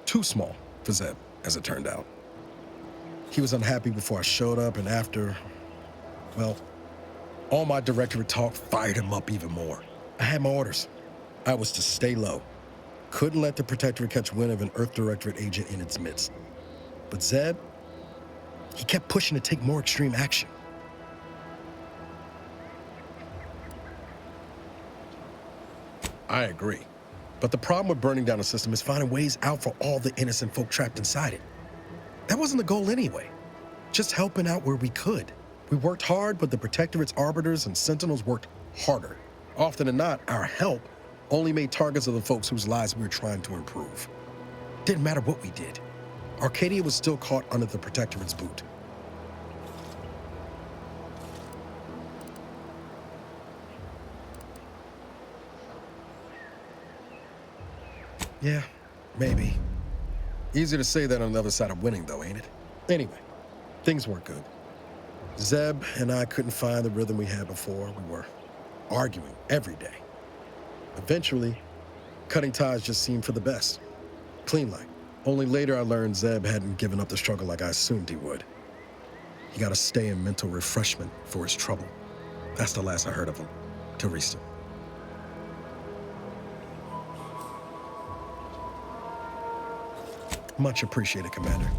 A: Too small for Zeb, as it turned out. He was unhappy before I showed up, and after, well, all my directorate talk fired him up even more. I had my orders. I was to stay low. Couldn't let the Protectorate catch wind of an Earth Directorate agent in its midst. But Zeb, he kept pushing to take more extreme action. I agree. But the problem with burning down the system is finding ways out for all the innocent folk trapped inside it. That wasn't the goal anyway. Just helping out where we could. We worked hard, but the Protectorate's arbiters and sentinels worked harder. Often than not, our help only made targets of the folks whose lives we were trying to improve. Didn't matter what we did. Arcadia was still caught under the Protectorate's boot. Yeah, maybe. Easier to say that on the other side of winning, though, ain't it? Anyway, things weren't good. Zeb and I couldn't find the rhythm we had before. We were arguing every day. Eventually, cutting ties just seemed for the best. Clean like. Only later I learned Zeb hadn't given up the struggle like I assumed he would. He got to stay in mental refreshment for his trouble. That's the last I heard of him, till recent. Much appreciated, Commander.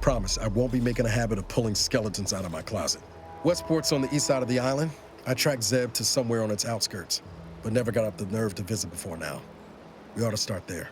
A: Promise, I won't be making a habit of pulling skeletons out of my closet. Westport's on the east side of the island. I tracked Zeb to somewhere on its outskirts, but never got up the nerve to visit before now. We ought to start there.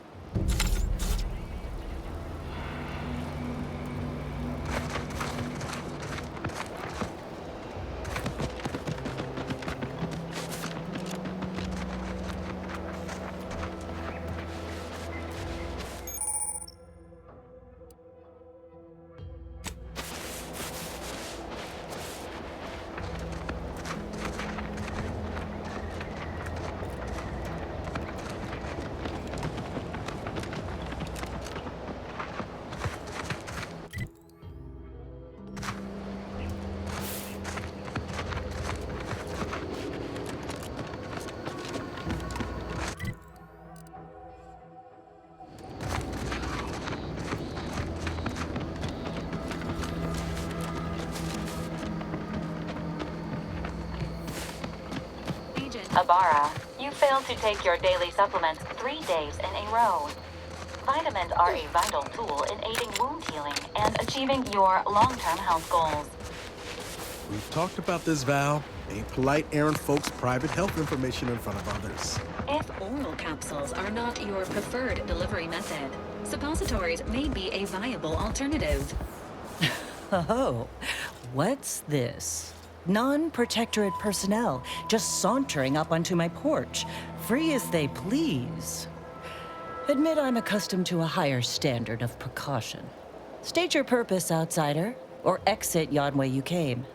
L: Abara, you failed to take your daily supplements 3 days in a row. Vitamins are a vital tool in aiding wound healing and achieving your long-term health goals.
A: We've talked about this, Val. Ain't polite airing folks' private health information in front of others.
L: If oral capsules are not your preferred delivery method, suppositories may be a viable alternative.
R: Oh, what's this? Non-protectorate personnel just sauntering up onto my porch, free as they please. Admit I'm accustomed to a higher standard of precaution. State your purpose, outsider, or exit yon way you came.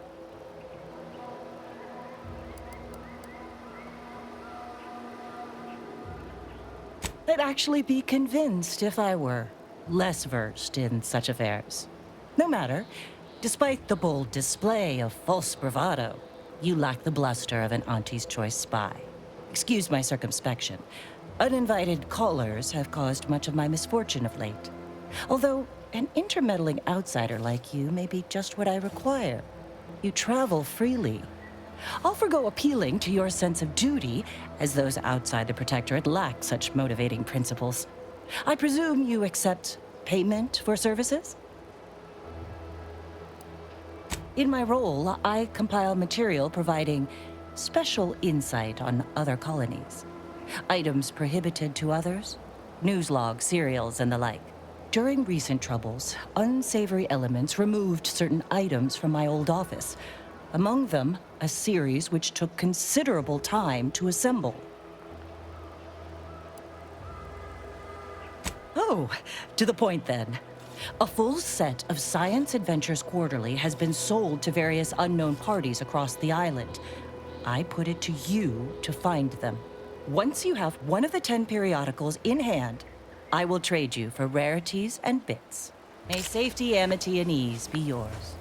R: I'd actually be convinced if I were less versed in such affairs. No matter. Despite the bold display of false bravado, you lack the bluster of an Auntie's Choice spy. Excuse my circumspection. Uninvited callers have caused much of my misfortune of late. Although an intermeddling outsider like you may be just what I require. You travel freely. I'll forgo appealing to your sense of duty, as those outside the Protectorate lack such motivating principles. I presume you accept payment for services? In my role, I compile material providing special insight on other colonies. Items prohibited to others, news logs, serials, and the like. During recent troubles, unsavory elements removed certain items from my old office. Among them, a series which took considerable time to assemble. Oh, to the point then. A full set of Science Adventures Quarterly has been sold to various unknown parties across the island. I put it to you to find them. Once you have one of the 10 periodicals in hand, I will trade you for rarities and bits. May safety, amity, and ease be yours.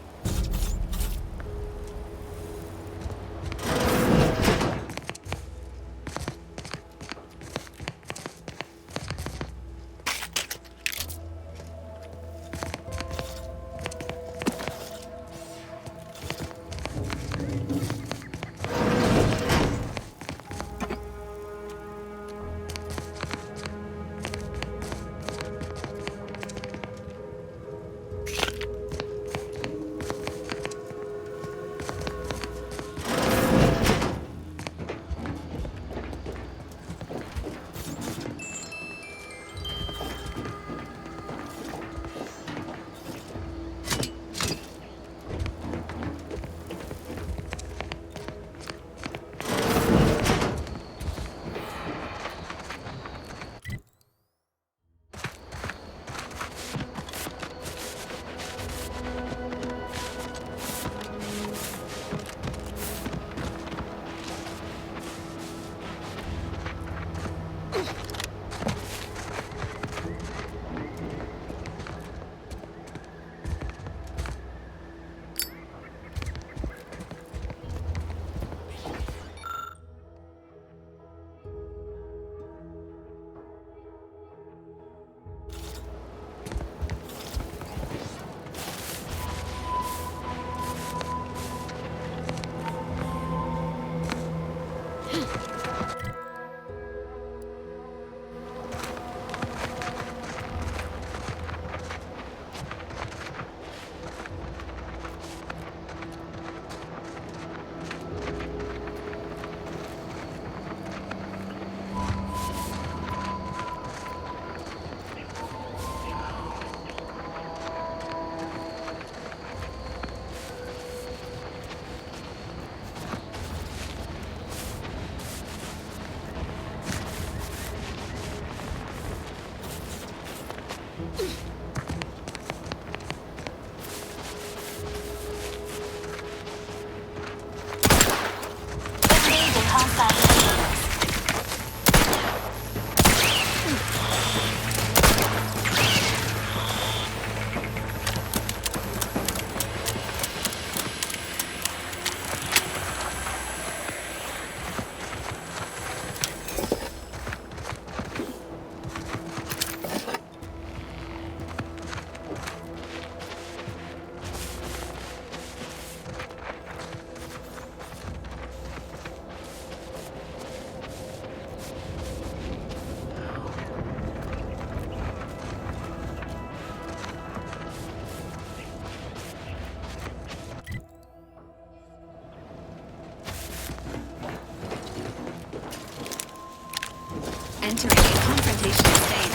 L: entering a confrontational state.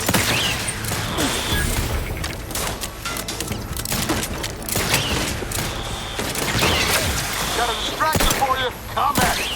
S: Got a distraction for you. Come at it.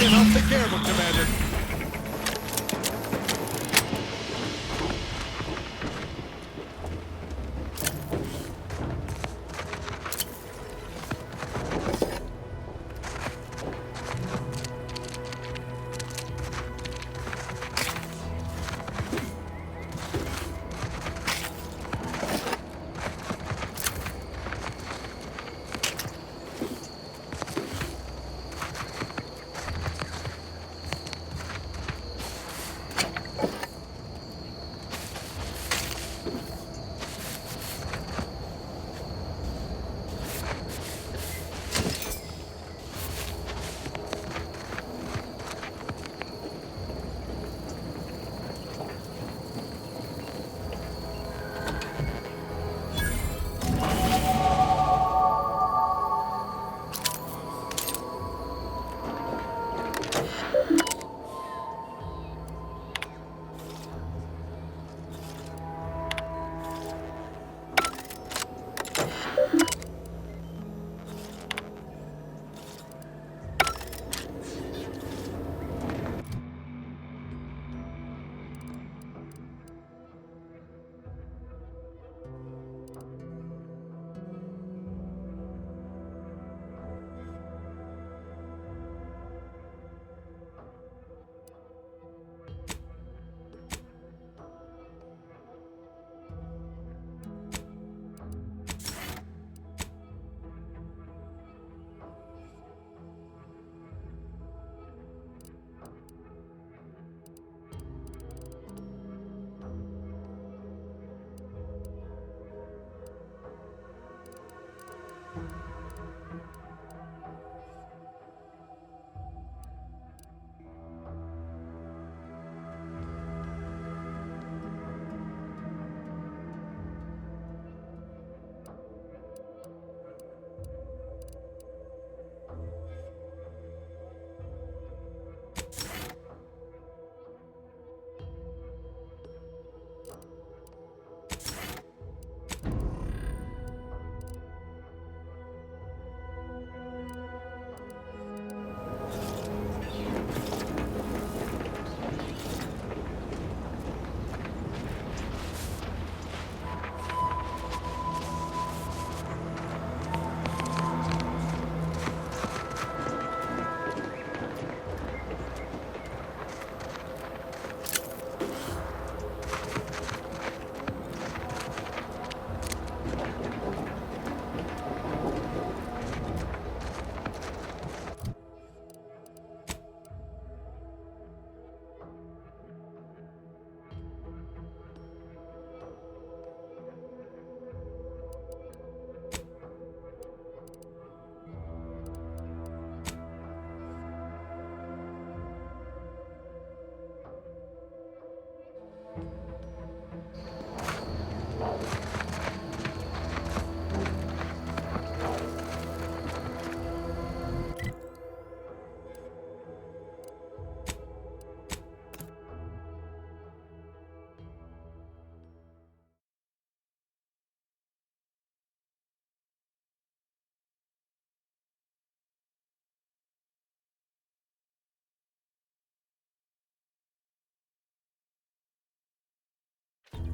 T: I'll take care of him, Commander.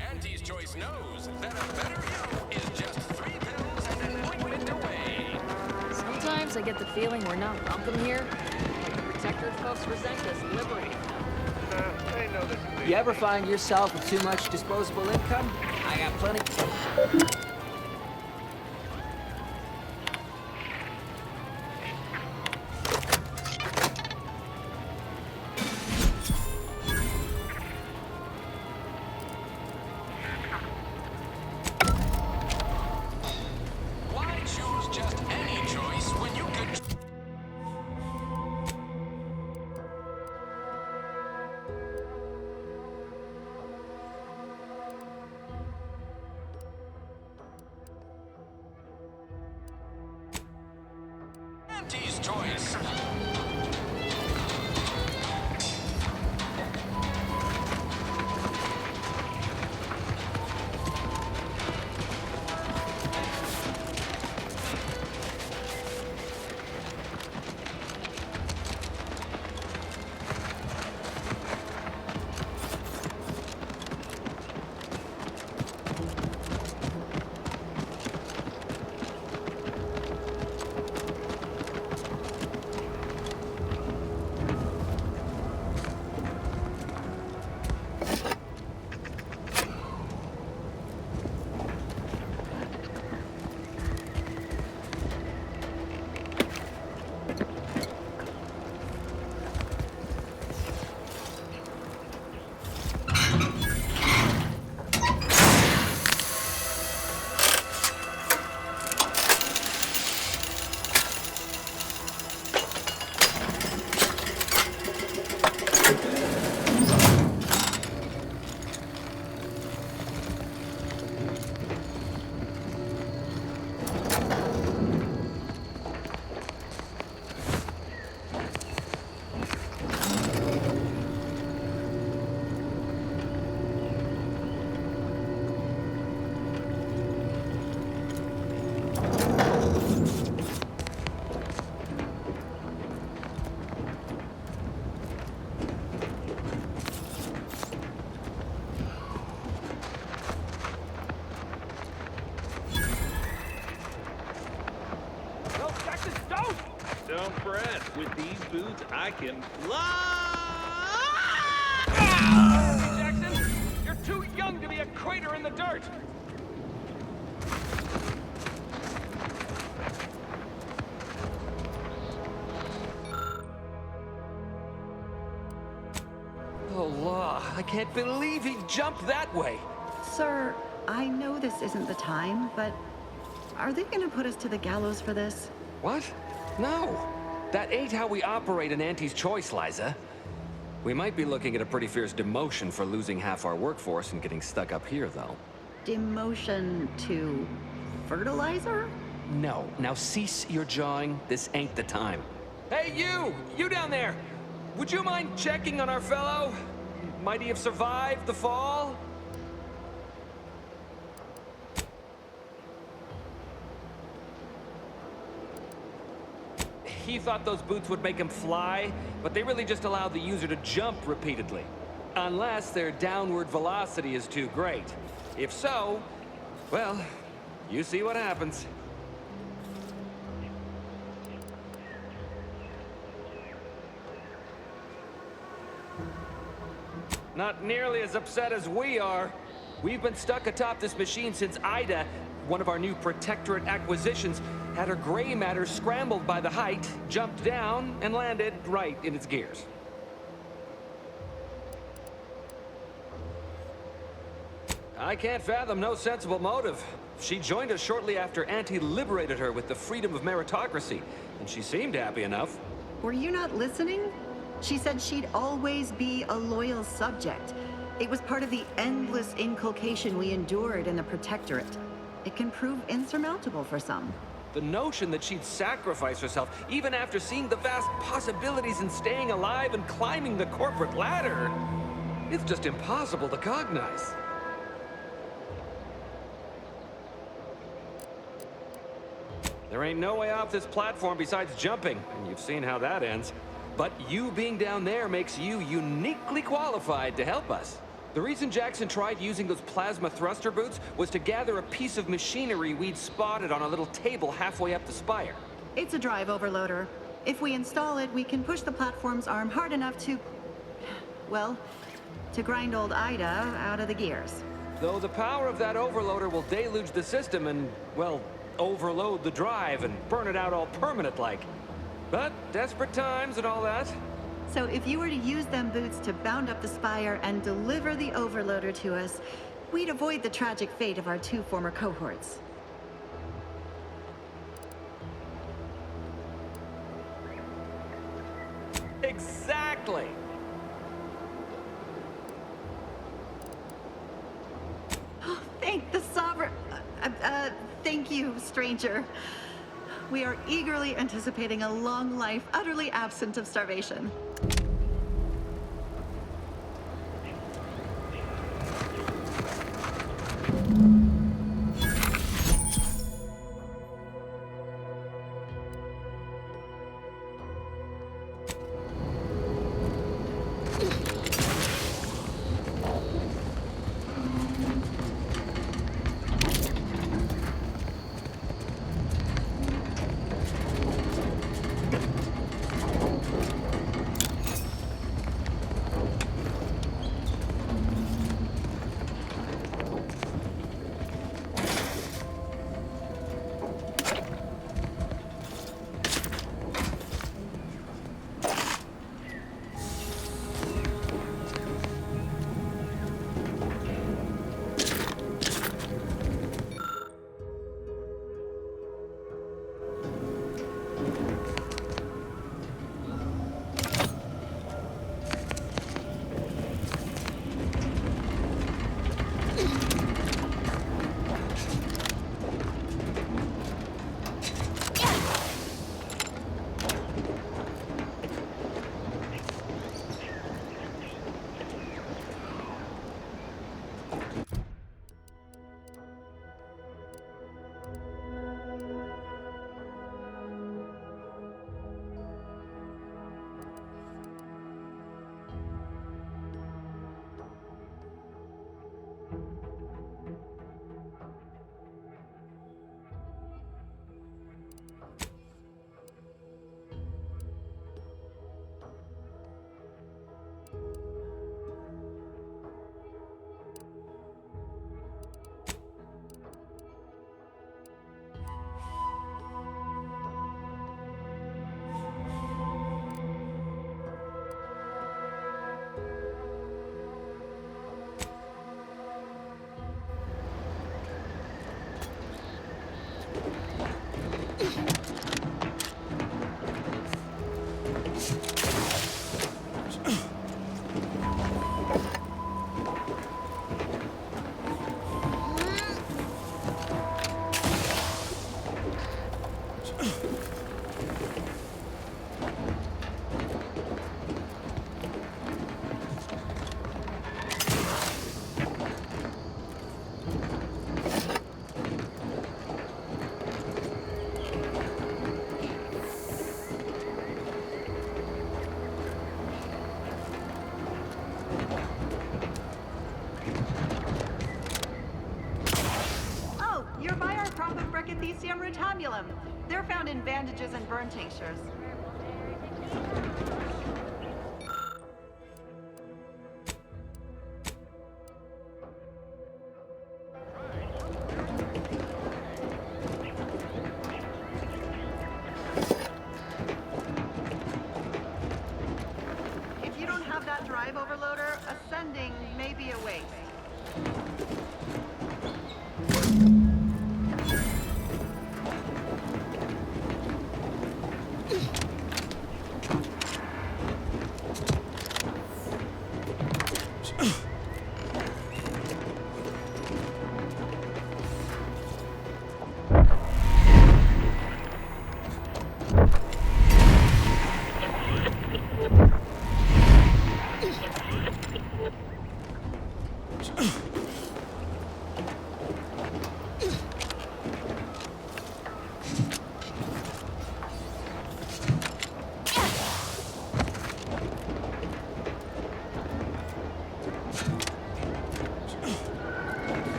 E: Auntie's Choice knows that a better you is just 3
C: Sometimes I get the feeling we're not welcome here. Like the protectorate folks resent us liberating them.
F: They know this is
G: You ever find yourself with too much disposable income? I got plenty.
E: Why choose just any choice when you could... Auntie's choice.
U: Don't fret. With these boots, I can fly!
E: Jackson, you're too young to be a crater in the dirt.
G: Oh, law. I can't believe he jumped that way.
V: Sir, I know this isn't the time, but are they gonna put us to the gallows for this?
G: What? No. That ain't how we operate in Auntie's Choice, Liza. We might be looking at a pretty fierce demotion for losing half our workforce and getting stuck up here, though.
V: Demotion to fertilizer?
G: No. Now cease your jawing. This ain't the time. Hey, you! You down there! Would you mind checking on our fellow? Might he have survived the fall? He thought those boots would make him fly, but they really just allow the user to jump repeatedly. Unless their downward velocity is too great. If so, well, you see what happens. Not nearly as upset as we are. We've been stuck atop this machine since Ida, one of our new Protectorate acquisitions, had her gray matter scrambled by the height, jumped down, and landed right in its gears. I can't fathom no sensible motive. She joined us shortly after Auntie liberated her with the freedom of meritocracy, and she seemed happy enough.
V: Were you not listening? She said she'd always be a loyal subject. It was part of the endless inculcation we endured in the Protectorate. It can prove insurmountable for some.
G: The notion that she'd sacrifice herself, even after seeing the vast possibilities in staying alive and climbing the corporate ladder, it's just impossible to cognize. There ain't no way off this platform besides jumping, and you've seen how that ends. But you being down there makes you uniquely qualified to help us. The reason Jackson tried using those plasma thruster boots was to gather a piece of machinery we'd spotted on a little table halfway up the spire.
V: It's a drive overloader. If we install it, we can push the platform's arm hard enough to... well, to grind old Ida out of the gears.
G: Though the power of that overloader will deluge the system and, well, overload the drive and burn it out all permanent-like. But desperate times and all that.
V: So if you were to use them boots to bound up the spire and deliver the overloader to us, we'd avoid the tragic fate of our 2 former cohorts.
G: Exactly!
V: Thank the Sovereign... thank you, stranger. We are eagerly anticipating a long life, utterly absent of starvation. Rotamulum. They're found in bandages and burn tinctures. If you don't have that drive overloader, ascending may be a waste.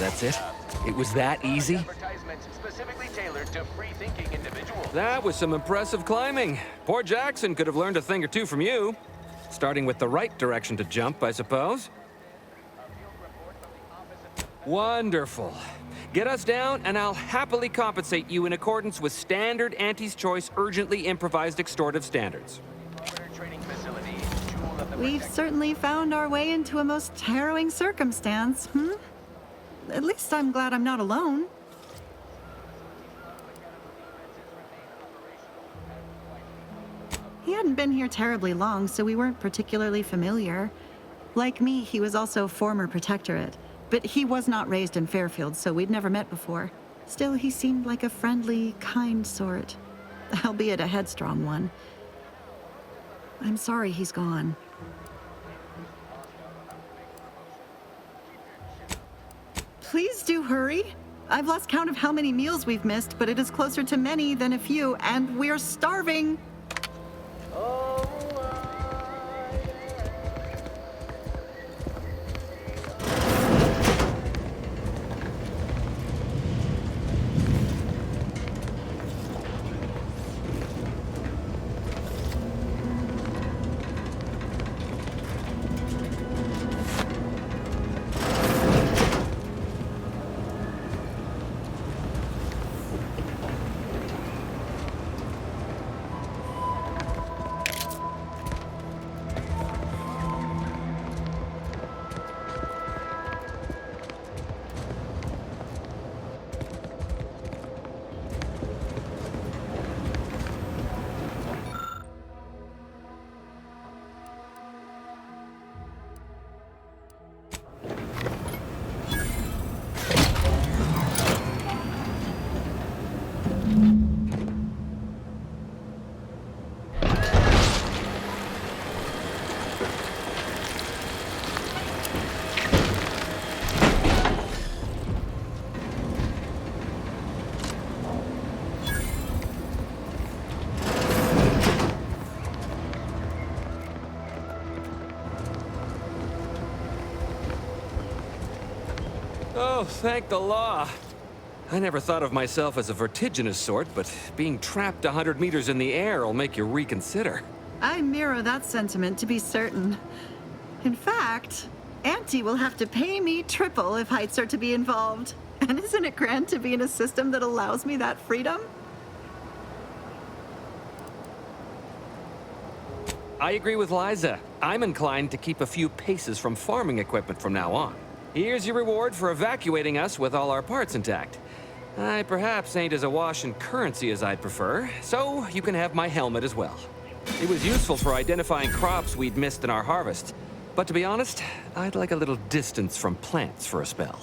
G: That's it? It was that easy?
E: Specifically tailored to free-thinking individuals.
G: That was some impressive climbing. Poor Jackson could have learned a thing or two from you. Starting with the right direction to jump, I suppose. Wonderful. Get us down, and I'll happily compensate you in accordance with standard Auntie's Choice urgently improvised extortive standards.
V: We've certainly found our way into a most harrowing circumstance, At least I'm glad I'm not alone. He hadn't been here terribly long, so we weren't particularly familiar. Like me, he was also former protectorate, but he was not raised in Fairfield, so we'd never met before. Still, he seemed like a friendly, kind sort, albeit a headstrong one. I'm sorry he's gone. Please do hurry. I've lost count of how many meals we've missed, but it is closer to many than a few, and we're starving.
G: Oh, thank the law. I never thought of myself as a vertiginous sort, but being trapped 100 meters in the air will make you reconsider.
V: I mirror that sentiment, to be certain. In fact, Auntie will have to pay me triple if heights are to be involved. And isn't it grand to be in a system that allows me that freedom?
G: I agree with Liza. I'm inclined to keep a few paces from farming equipment from now on. Here's your reward for evacuating us with all our parts intact. I perhaps ain't as awash in currency as I'd prefer, so you can have my helmet as well. It was useful for identifying crops we'd missed in our harvest, but to be honest, I'd like a little distance from plants for a spell.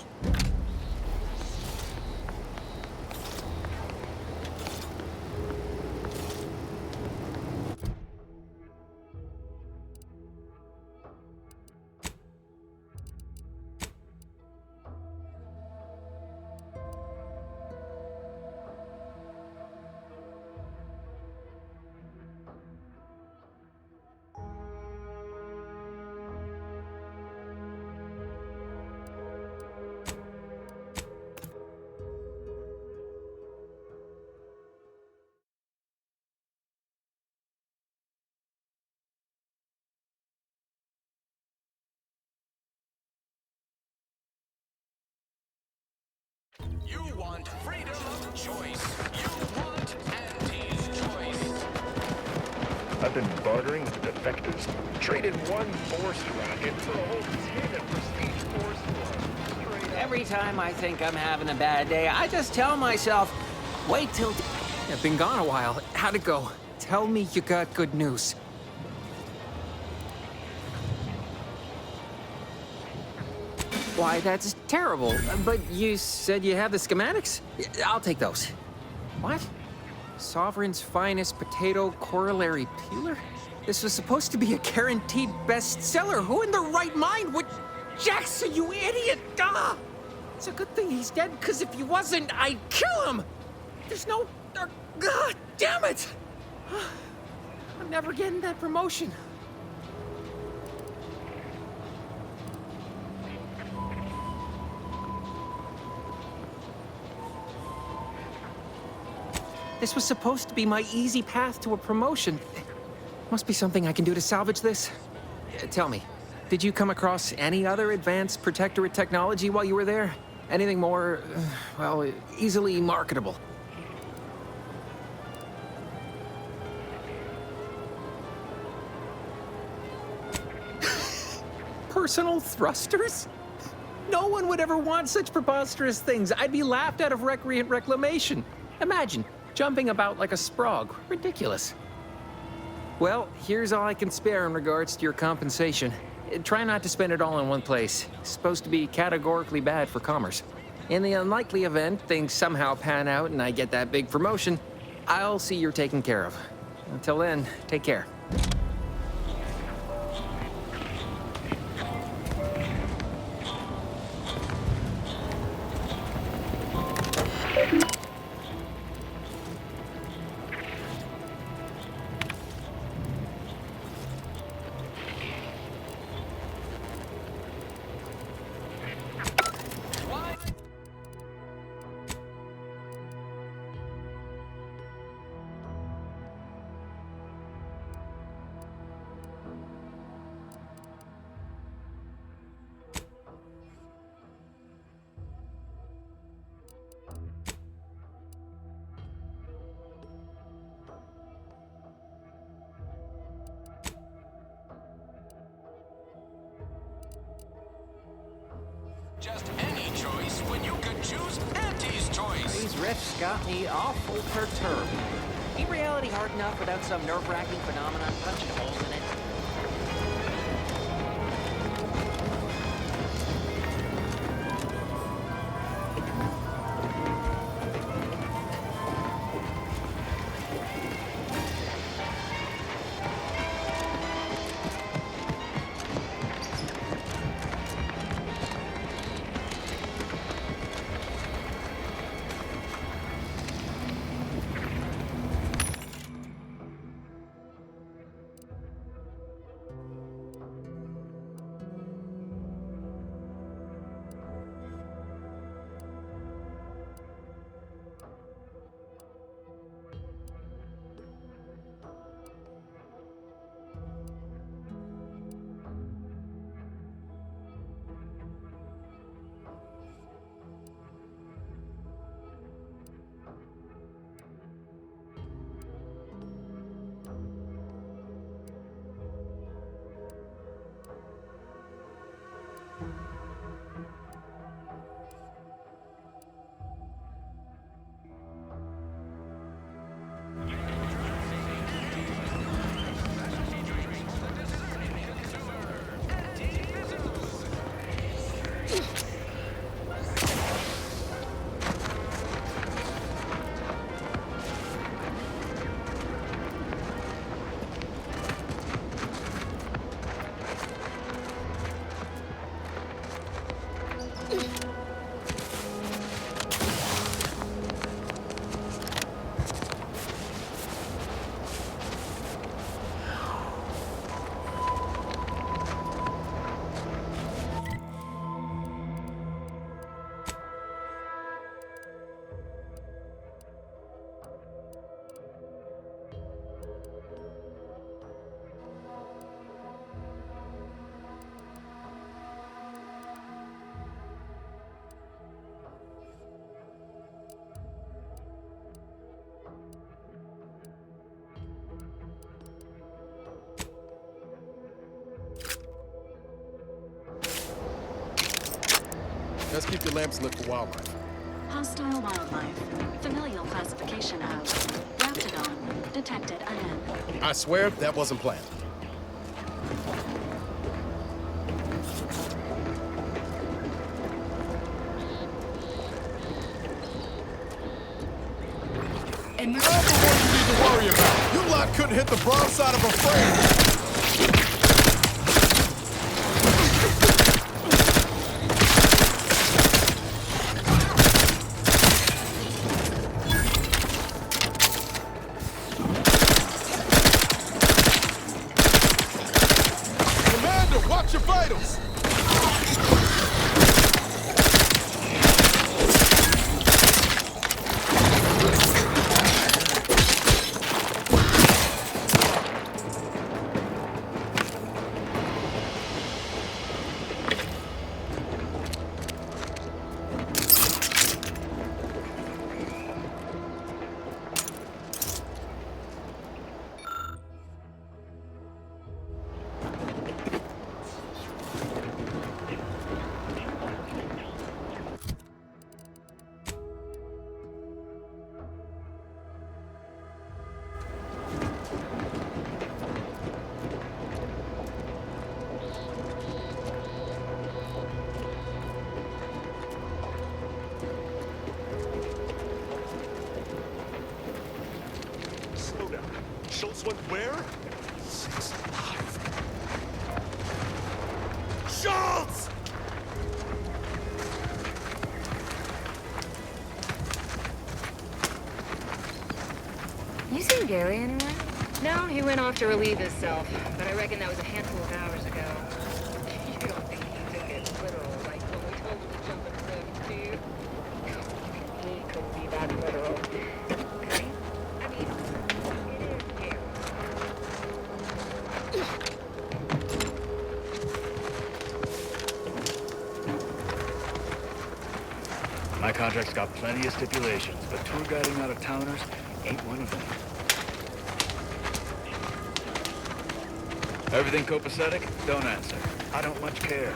E: You want freedom of choice. You want Auntie's Choice.
F: I've been bartering with the defectors. Traded one force rocket for a whole 10 of prestige force ones.
B: Every time I think I'm having a bad day, I just tell myself, wait till...
H: I've been gone a while. How'd it go? Tell me you got good news. Why, that's terrible. But you said you have the schematics? I'll take those. What? Sovereign's finest potato corollary peeler? This was supposed to be a guaranteed bestseller. Who in their right mind would... Jackson, you idiot! Ah! It's a good thing he's dead, because if he wasn't, I'd kill him! There's no... God damn it! I'm never getting that promotion. This was supposed to be my easy path to a promotion. Must be something I can do to salvage this. Tell me, did you come across any other advanced protectorate technology while you were there? Anything more, well, easily marketable? Personal thrusters? No one would ever want such preposterous things. I'd be laughed out of recreant reclamation. Imagine, jumping about like a sprog. Ridiculous. Well, here's all I can spare in regards to your compensation. Try not to spend it all in one place. It's supposed to be categorically bad for commerce. In the unlikely event things somehow pan out and I get that big promotion, I'll see you're taken care of. Until then, take care.
E: Just any choice when you could choose Auntie's choice.
B: These riffs got me awful perturbed. Ain't reality hard enough without some nerve-wracking phenomenon punching holes in it?
T: Let's keep your lamps lit for wildlife.
L: Hostile wildlife. Familial classification of Raptidon. Detected ahead.
T: I swear that wasn't planned. And now for what you need to worry about. You lot couldn't hit the broadside of a frame. Watch your vitals!
F: Schultz went where?
T: 6-5. Schultz!
I: You seen Gary anywhere? No, he went off to relieve himself, but I reckon that was a handful of hours ago. You don't think he took it literal, like when we told him to jump in the river, do you? He couldn't be that literal. Okay? I mean, it is Gary.
K: My contract's got plenty of stipulations, but tour guiding out of towners ain't one of them. Everything copacetic? Don't answer. I don't much care.